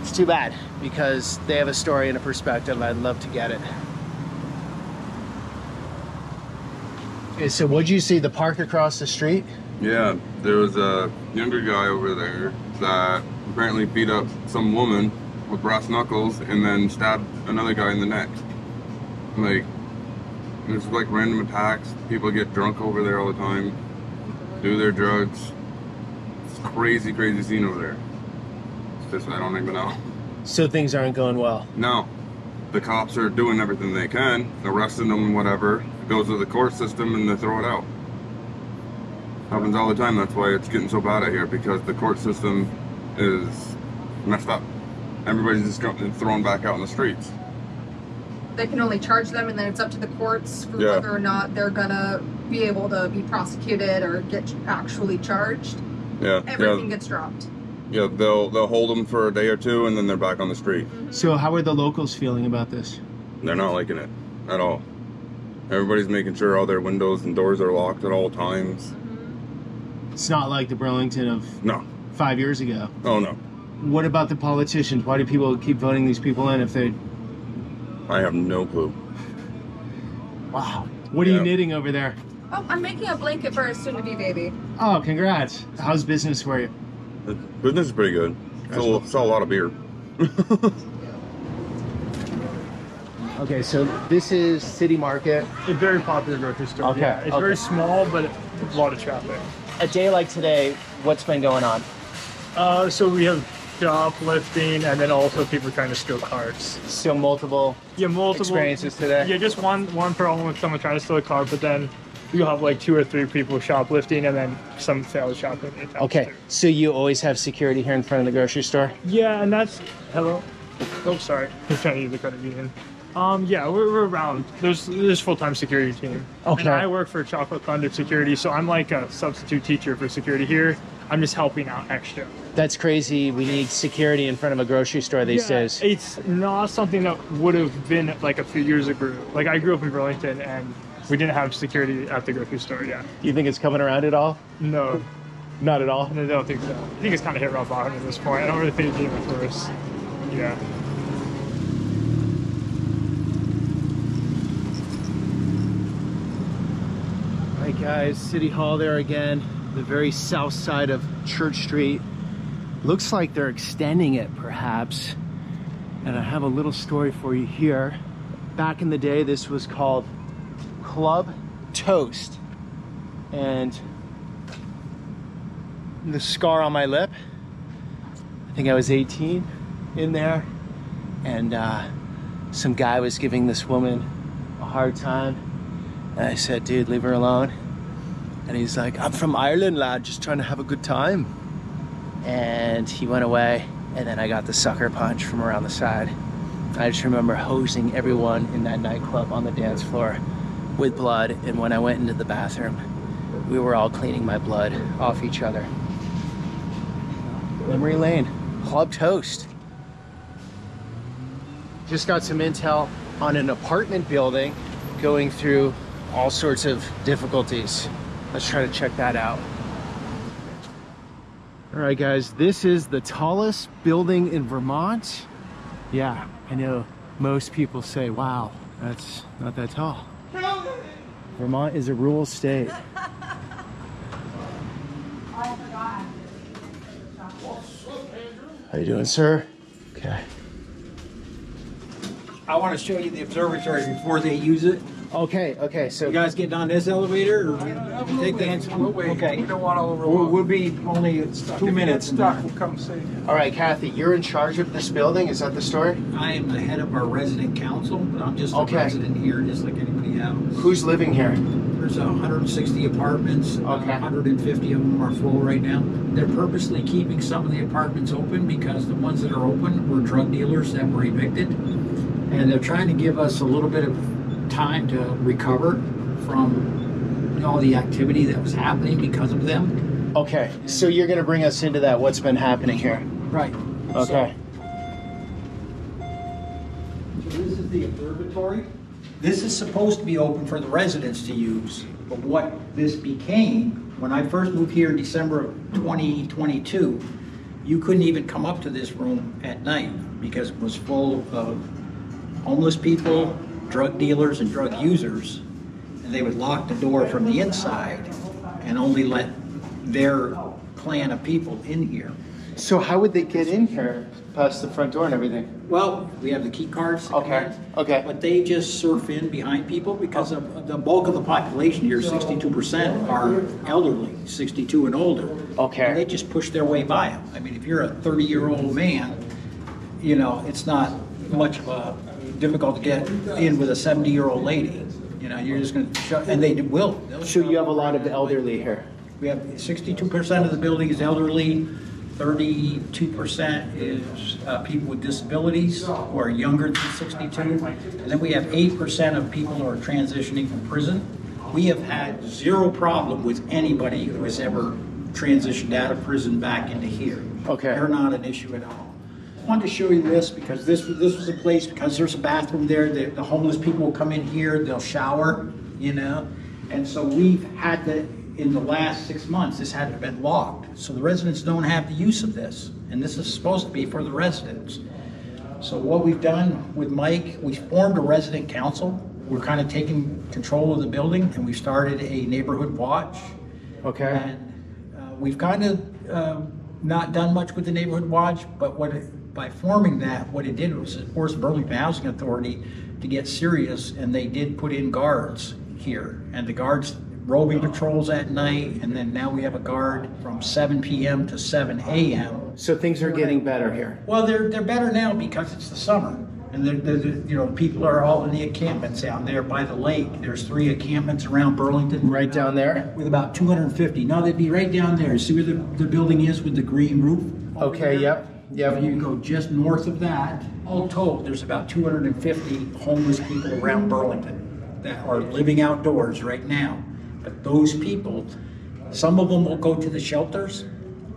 it's too bad, because they have a story and a perspective. I'd love to get it. Okay, so what'd you see? The park across the street?
Yeah, there was a younger guy over there that apparently beat up some woman with brass knuckles and then stabbed another guy in the neck. Like, there's like random attacks. People get drunk over there all the time, do their drugs. It's crazy, crazy scene over there. It's just, I don't even know.
So things aren't going well?
No. The cops are doing everything they can, arresting them, whatever. It goes to the court system and they throw it out. Happens all the time. That's why it's getting so bad out here, because the court system is messed up. Everybody's just thrown back out in the streets.
They can only charge them, and then it's up to the courts for whether or not they're gonna be able to be prosecuted or get actually charged.
Yeah.
Everything gets dropped.
Yeah, they'll hold them for a day or two, and then they're back on the street.
So how are the locals feeling about this?
They're not liking it at all. Everybody's making sure all their windows and doors are locked at all times.
It's not like the Burlington of
No.
5 years ago.
Oh, no.
What about the politicians? Why do people keep voting these people in if they...
I have no clue.
Wow. What are you knitting over there?
Oh, I'm making a blanket for a soon-to-be baby.
Oh, congrats. How's business for you?
The business is pretty good. Sell a lot of beer.
Okay, so this is City Market.
A very popular grocery store.
Okay.
Yeah. It's very small, but a lot of traffic.
A day like today, what's been going on?
So we have shoplifting, and then also people trying to steal cars.
So multiple experiences today?
Yeah, just one problem with someone trying to steal a car, but then you'll have like 2 or 3 people shoplifting, and then some failed shoplifting.
Okay, so you always have security here in front of the grocery store?
Yeah, and that's... Hello? Oh, sorry. I'm trying to use the credit union. Yeah, we're around. There's full-time security team.
Okay.
And I work for Chocolate Thunder Security, so I'm like a substitute teacher for security here. I'm just helping out extra.
That's crazy. We need security in front of a grocery store these days.
It's not something that would have been like a few years ago. Like I grew up in Burlington, and we didn't have security at the grocery store yet.
Do you think it's coming around at all?
No.
Not at all?
I don't think so. I think it's kind of hit rock bottom at this point. I don't really think it's getting much worse. Yeah.
All right, guys, City Hall there again, the very south side of Church Street. Looks like they're extending it, perhaps. And I have a little story for you here. Back in the day, this was called Club Toast. And the scar on my lip, I think I was 18 in there. And some guy was giving this woman a hard time. And I said, dude, leave her alone. And he's like, I'm from Ireland, lad, just trying to have a good time. And he went away, and then I got the sucker punch from around the side. I just remember hosing everyone in that nightclub on the dance floor with blood, and when I went into the bathroom, we were all cleaning my blood off each other. Memory lane, Club Toast. Just got some intel on an apartment building going through all sorts of difficulties. Let's try to check that out. All right, guys, this is the tallest building in Vermont. Yeah, I know most people say, wow, that's not that tall. Vermont is a rural state. How you doing, sir? Okay.
I want to show you the observatory before they use it.
Okay, so...
You guys getting on this elevator, or take the... Okay. We don't want all over. We'll be only 2 minutes.
We'll come see.
All right, Kathy, you're in charge of this building, is that the story?
I am the head of our resident council, but I'm just a resident here, just like anybody else.
Who's living here?
There's 160 apartments. 150 of them are full right now. They're purposely keeping some of the apartments open because the ones that are open were drug dealers that were evicted. And they're trying to give us a little bit of time to recover from all the activity that was happening because of them.
Okay, so you're going to bring us into that, what's been happening here.
Right.
Okay.
So this is the observatory. This is supposed to be open for the residents to use, but what this became, when I first moved here in December of 2022, you couldn't even come up to this room at night because it was full of homeless people, drug dealers, and drug users, and they would lock the door from the inside and only let their clan of people in here.
So how would they get in here past the front door and everything?
Well, we have the key cards.
Okay.
But they just surf in behind people because of the bulk of the population here, 62% are elderly, 62 and older.
Okay.
And they just push their way by them. I mean, if you're a 30-year-old man, you know, it's not much of a difficult to get in with a 70-year-old lady. You know, you're just going to shut, and they will.
So you have a lot of elderly here?
We have 62% of the building is elderly, 32% is people with disabilities who are younger than 62, and then we have 8% of people who are transitioning from prison. We have had zero problem with anybody who has ever transitioned out of prison back into here.
Okay.
They're not an issue at all. I wanted to show you this because this was a place, because there's a bathroom there, the homeless people will come in here, they'll shower, you know, and so we've had to, in the last 6 months, this had been locked. So the residents don't have the use of this, and this is supposed to be for the residents. So what we've done with Mike, we formed a resident council. We're kind of taking control of the building, and we started a neighborhood watch.
Okay.
And we've kind of not done much with the neighborhood watch, but by forming that, what it did was it forced Burlington Housing Authority to get serious, and they did put in guards here, and the guards roving patrols at night, and then now we have a guard from 7 p.m. to 7 a.m.
So things are getting better here.
Well, they're better now because it's the summer, and you know, people are all in the encampments down there by the lake. There's 3 encampments around Burlington.
Right down there?
With about 250. No, they'd be right down there. See where the building is with the green roof?
Okay, yep.
If you go just north of that, all told, there's about 250 homeless people around Burlington that are living outdoors right now. But those people, some of them will go to the shelters,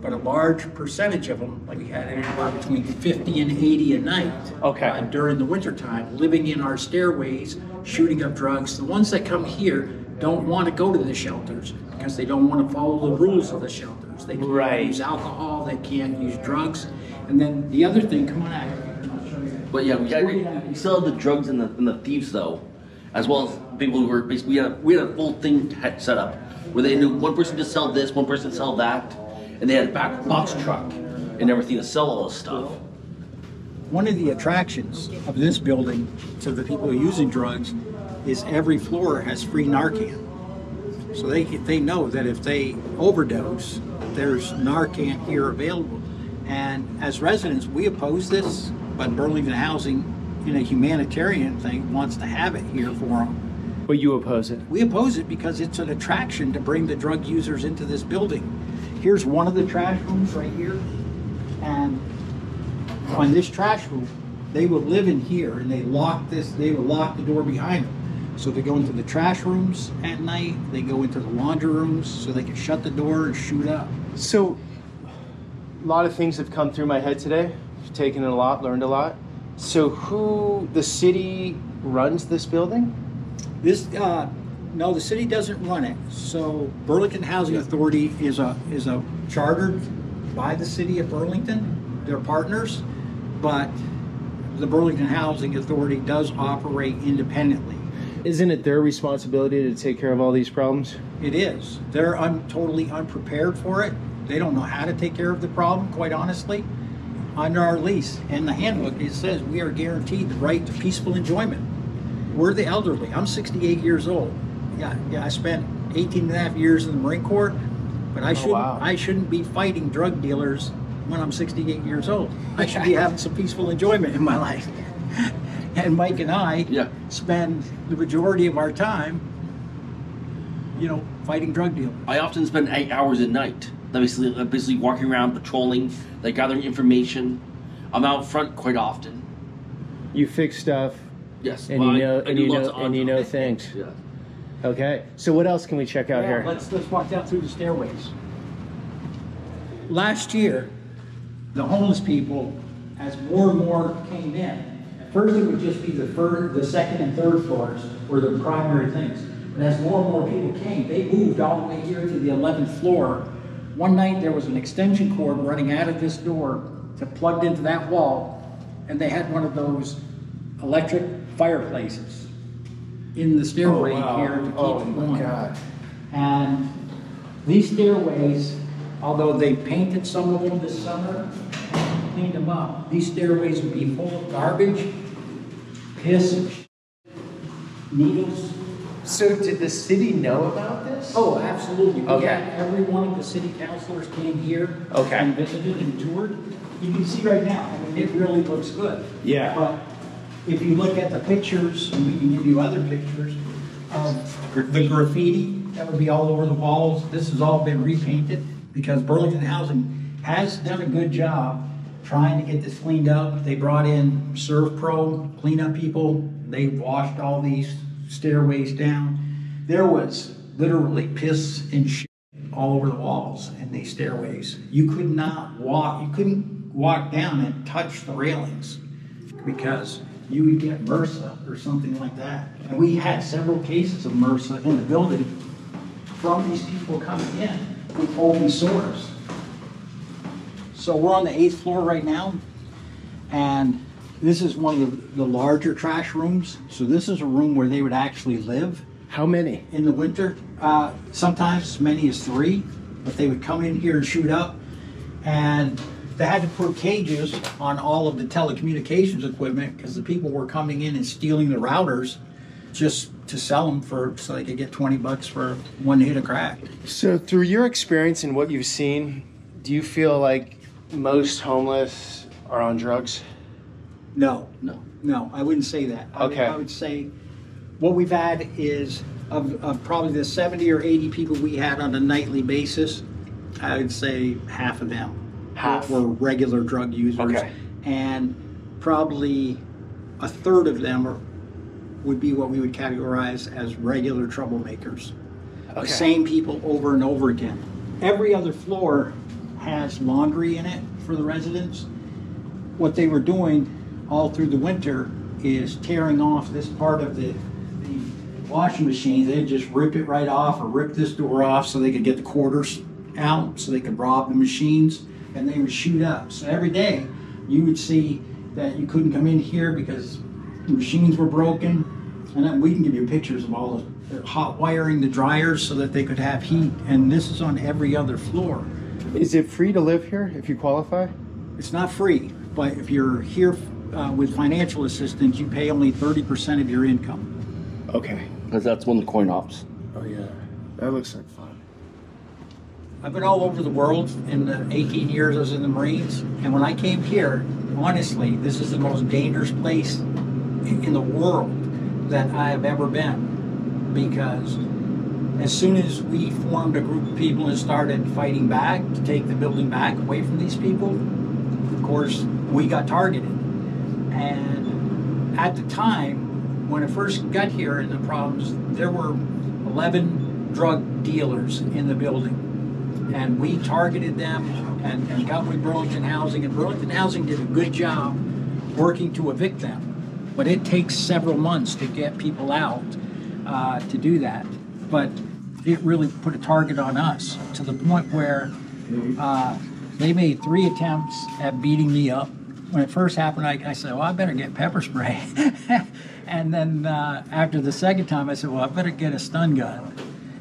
but a large percentage of them, like we had anywhere between 50 and 80 a night during the wintertime, living in our stairways, shooting up drugs. The ones that come here don't want to go to the shelters because they don't want to follow the rules of the shelters. They can't use alcohol, they can't use drugs. And then the other thing, come on out.
But yeah, we still have the drugs and the thieves though, as well as people who were basically, we had a full thing set up where they knew one person to sell this, one person to sell that, and they had a back box truck and everything to sell all this stuff.
One of the attractions of this building to the people who are using drugs is every floor has free Narcan. So they know that if they overdose, there's Narcan here available. And as residents, we oppose this, but Burlington Housing, in a humanitarian thing, wants to have it here for them.
But you oppose it?
We oppose it because it's an attraction to bring the drug users into this building. Here's one of the trash rooms right here, and on this trash room, they would live in here, and they would lock the door behind them. So they go into the trash rooms at night, they go into the laundry rooms, so they can shut the door and shoot up.
So, a lot of things have come through my head today. I've taken a lot, learned a lot. So the city runs this building?
No, the city doesn't run it. So Burlington Housing Authority is chartered by the city of Burlington. They're partners, but the Burlington Housing Authority does operate independently.
Isn't it their responsibility to take care of all these problems?
It is. They're totally unprepared for it. They don't know how to take care of the problem, quite honestly. Under our lease and the handbook, it says we are guaranteed the right to peaceful enjoyment. We're the elderly. I'm 68 years old. Yeah, I spent 18 and a half years in the Marine Corps, but I shouldn't be fighting drug dealers when I'm 68 years old. I should be having some peaceful enjoyment in my life. And Mike and I spend the majority of our time, fighting drug dealers.
I often spend 8 hours at night, basically walking around, patrolling, gathering information. I'm out front quite often.
You fix stuff.
Yes,
and you know things.
Yeah.
Okay. So what else can we check out here?
Let's walk down through the stairways. Last year, the homeless people, as more and more came in, at first it would just be the second and third floors were the primary things. But as more and more people came, they moved all the way here to the 11th floor. One night there was an extension cord running out of this door to plugged into that wall, and they had one of those electric fireplaces in the stairway here to keep it going. God. And these stairways, although they painted some of them this summer, cleaned them up, these stairways would be full of garbage, piss, needles.
So did the city know about this?
Oh, absolutely. Okay. Every one of the city councilors came here and visited and toured. You can see right now, it really looks good.
Yeah.
But if you look at the pictures, and we can give you other pictures of the graffiti that would be all over the walls. This has all been repainted because Burlington Housing has done a good job trying to get this cleaned up. They brought in ServPro cleanup people. They washed all these stairways down. There was literally piss and shit all over the walls and these stairways. You couldn't walk down and touch the railings because you would get MRSA or something like that. And we had several cases of MRSA in the building from these people coming in with open sores. So we're on the 8th floor right now, and this is one of the larger trash rooms. So this is a room where they would actually live.
How many?
In the winter, sometimes as many as 3, but they would come in here and shoot up, and they had to put cages on all of the telecommunications equipment because the people were coming in and stealing the routers just to sell them so they could get $20 for one hit of crack.
So through your experience and what you've seen, do you feel like most homeless are on drugs?
No, I wouldn't say that.
Okay.
I would say what we've had is of probably the 70 or 80 people we had on a nightly basis, I would say half of them were regular drug users.
Okay.
And probably a third of them would be what we would categorize as regular troublemakers.
Okay.
The same people over and over again. Every other floor has laundry in it for the residents. What they were doing all through the winter is tearing off this part of the washing machine. They'd just rip it right off or rip this door off so they could get the quarters out so they could rob the machines, and they would shoot up. So every day you would see that you couldn't come in here because the machines were broken, and then we can give you pictures of all the hot wiring, the dryers so that they could have heat, and this is on every other floor.
Is it free to live here if you qualify?
It's not free, but if you're here with financial assistance, you pay only 30% of your income.
Okay.
Because that's when the coin ops.
Oh yeah, that looks like fun.
I've been all over the world in the 18 years I was in the Marines, and when I came here, honestly, this is the most dangerous place in the world that I have ever been, because as soon as we formed a group of people and started fighting back to take the building back away from these people, of course, we got targeted. And at the time, when I first got here and the problems, there were 11 drug dealers in the building. And we targeted them and got with Burlington Housing, and Burlington Housing did a good job working to evict them. But it takes several months to get people out to do that. But it really put a target on us to the point where they made 3 attempts at beating me up. When it first happened, I said, well, I better get pepper spray. And then after the second time, I said, well, I better get a stun gun.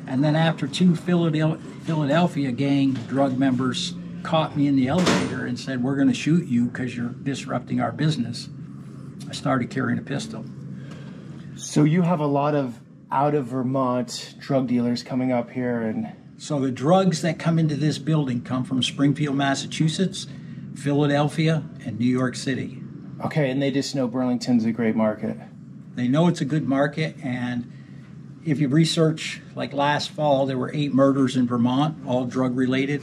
And then after 2 Philadelphia gang drug members caught me in the elevator and said, we're going to shoot you because you're disrupting our business, I started carrying a pistol.
So you have a lot of out of Vermont drug dealers coming up here, and
so the drugs that come into this building come from Springfield, Massachusetts, Philadelphia, and New York City.
Okay, and they just know Burlington's a great market.
They know it's a good market, and if you research, like last fall, there were 8 murders in Vermont, all drug related.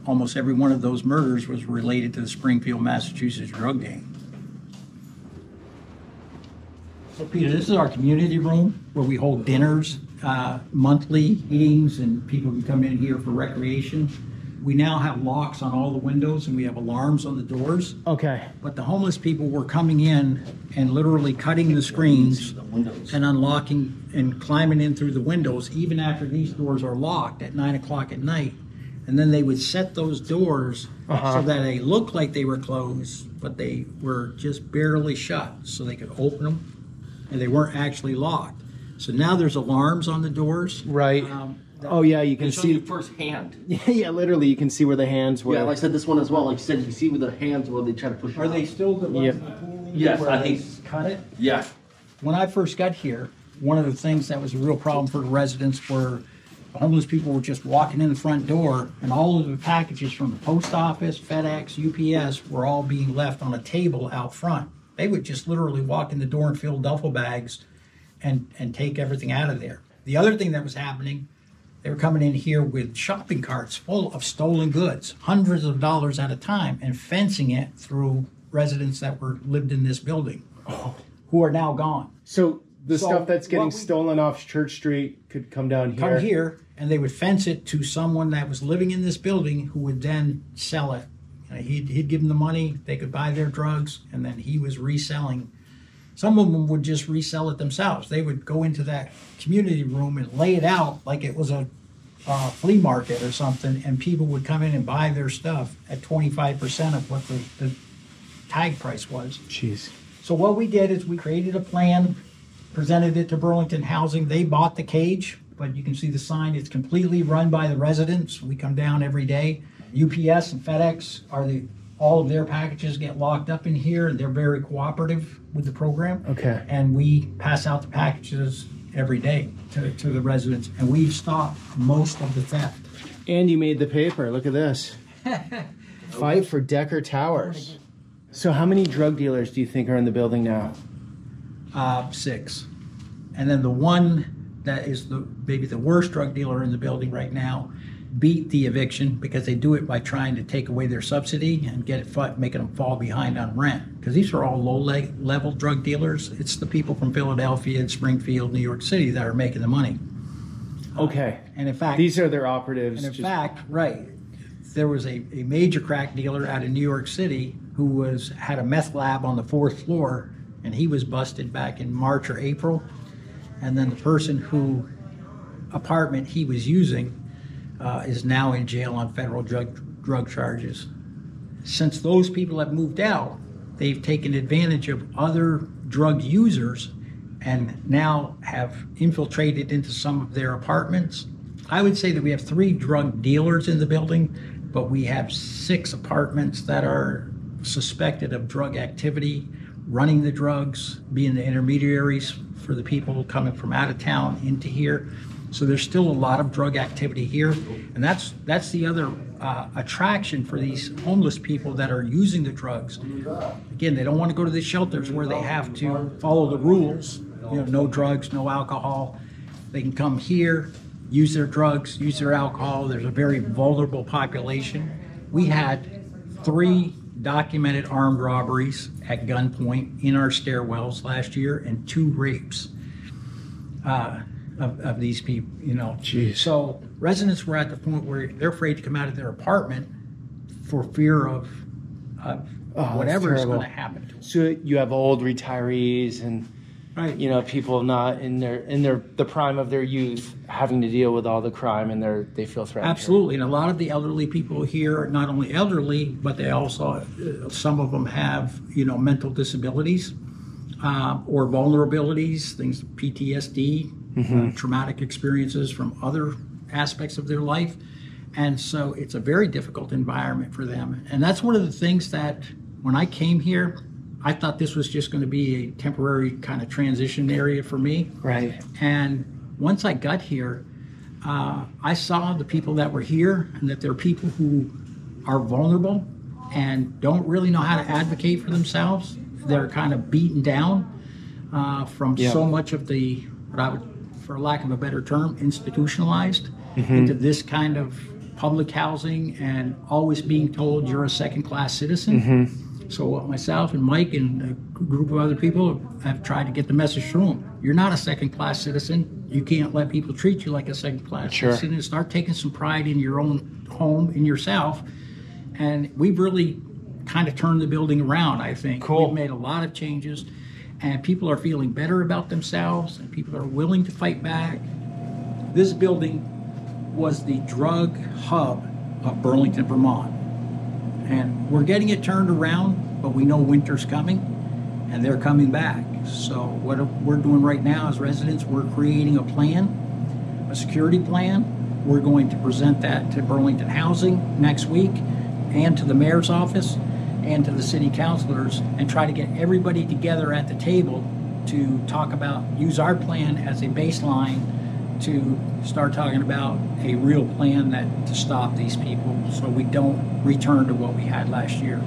Almost every one of those murders was related to the Springfield, Massachusetts drug gang. So Peter, this is our community room where we hold dinners, monthly meetings, and people can come in here for recreation. We now have locks on all the windows and we have alarms on the doors.
Okay.
But the homeless people were coming in and literally cutting the screens and unlocking and climbing in through the windows even after these doors are locked at 9 o'clock at night. And then they would set those doors so that they looked like they were closed, but they were just barely shut so they could open them, and they weren't actually locked. So now there's alarms on the doors.
Right. Oh yeah, you can see
firsthand.
Yeah, literally, you can see where the hands were.
Yeah, like I said, this one as well. Like you said, you can see where the hands where they try to push.
Are they still the ones in the pool?
Yes,
where
I
they
think.
Cut it.
Yeah.
When I first got here, one of the things that was a real problem for the residents were homeless people were just walking in the front door, and all of the packages from the post office, FedEx, UPS were all being left on a table out front. They would just literally walk in the door and fill duffel bags and take everything out of there. The other thing that was happening They were coming in here with shopping carts full of stolen goods, hundreds of dollars at a time, and fencing it through residents that lived in this building, who are now gone.
So the stuff that's getting stolen off Church Street could come down here?
Come here, and they would fence it to someone that was living in this building who would then sell it. He'd give them the money, they could buy their drugs, and then he was reselling. Some of them would just resell it themselves. They would go into that community room and lay it out like it was a flea market or something, and people would come in and buy their stuff at 25% of what the tag price was.
Jeez.
So what we did is we created a plan, presented it to Burlington Housing. They bought the cage, but you can see the sign. It's completely run by the residents. We come down every day. UPS and FedEx all of their packages get locked up in here, and they're very cooperative with the program.
Okay.
And we pass out the packages every day to the residents, and we've stopped most of the theft.
And you made the paper. Look at this. Fight for Decker Towers. So how many drug dealers do you think are in the building now?
6. And then the one that is maybe the worst drug dealer in the building right now beat the eviction because they do it by trying to take away their subsidy and making them fall behind on rent. Because these are all low-level drug dealers. It's the people from Philadelphia and Springfield, New York City that are making the money.
Okay.
And in fact,
these are their operatives.
And in fact, right, there was a major crack dealer out of New York City who had a meth lab on the 4th floor, and he was busted back in March or April. And then the person apartment he was using is now in jail on federal drug charges. Since those people have moved out, they've taken advantage of other drug users and now have infiltrated into some of their apartments. I would say that we have 3 drug dealers in the building, but we have 6 apartments that are suspected of drug activity, running the drugs, being the intermediaries for the people coming from out of town into here. So there's still a lot of drug activity here, and that's the other attraction for these homeless people that are using the drugs. Again, they don't want to go to the shelters where they have to follow the rules. No drugs, no alcohol. They can come here, use their drugs, use their alcohol. There's a very vulnerable population. We had 3 documented armed robberies at gunpoint in our stairwells last year and 2 rapes. Of these people,
Jeez.
So residents were at the point where they're afraid to come out of their apartment for fear of whatever is going to happen to them.
So you have old retirees and people not in the prime of their youth having to deal with all the crime, and they feel threatened.
Absolutely, and a lot of the elderly people here are not only elderly, but they also some of them have mental disabilities or vulnerabilities, things PTSD. Traumatic experiences from other aspects of their life. And so it's a very difficult environment for them. And that's one of the things that when I came here, I thought this was just going to be a temporary kind of transition area for me.
Right.
And once I got here, I saw the people that were here and that they're people who are vulnerable and don't really know how to advocate for themselves. They're kind of beaten down from so much of the, what I would, for lack of a better term, institutionalized into this kind of public housing and always being told you're a second-class citizen. So myself and Mike and a group of other people have tried to get the message through them. You're not a second-class citizen. You can't let people treat you like a second-class citizen, and start taking some pride in your own home, in yourself. And we've really kind of turned the building around, I think. We've made a lot of changes. And people are feeling better about themselves, and people are willing to fight back. This building was the drug hub of Burlington, Vermont. And we're getting it turned around, but we know winter's coming, and they're coming back. So what we're doing right now as residents, we're creating a plan, a security plan. We're going to present that to Burlington Housing next week, and to the mayor's office, and to the city councilors, and try to get everybody together at the table to talk about, use our plan as a baseline to start talking about a real plan to stop these people so we don't return to what we had last year.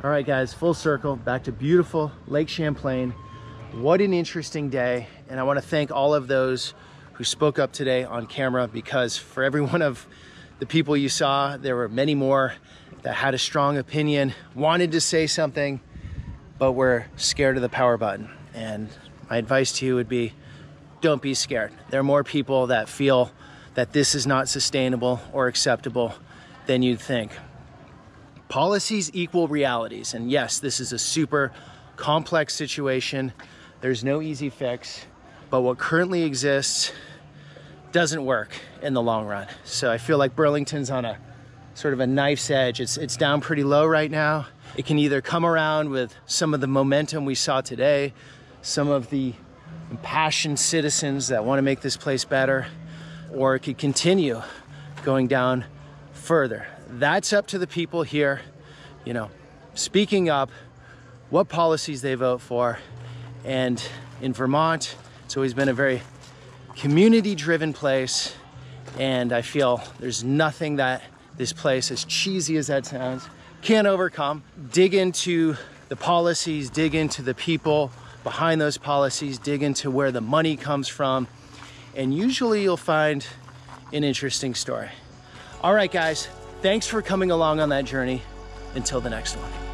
All right, guys, full circle, back to beautiful Lake Champlain. What an interesting day. And I want to thank all of those who spoke up today on camera, because for every one of the people you saw, there were many more that had a strong opinion, wanted to say something, but were scared of the power button. And my advice to you would be, don't be scared. There are more people that feel that this is not sustainable or acceptable than you'd think. Policies equal realities. And yes, this is a super complex situation. There's no easy fix, but what currently exists doesn't work in the long run. So I feel like Burlington's on a sort of a knife's edge. It's down pretty low right now. It can either come around with some of the momentum we saw today, some of the impassioned citizens that want to make this place better, or it could continue going down further. That's up to the people here, you know, speaking up, what policies they vote for. And in Vermont, it's always been a very community-driven place, and I feel there's nothing that this place, as cheesy as that sounds, can't overcome. Dig into the policies, dig into the people behind those policies, dig into where the money comes from, and usually you'll find an interesting story. All right, guys, thanks for coming along on that journey. Until the next one.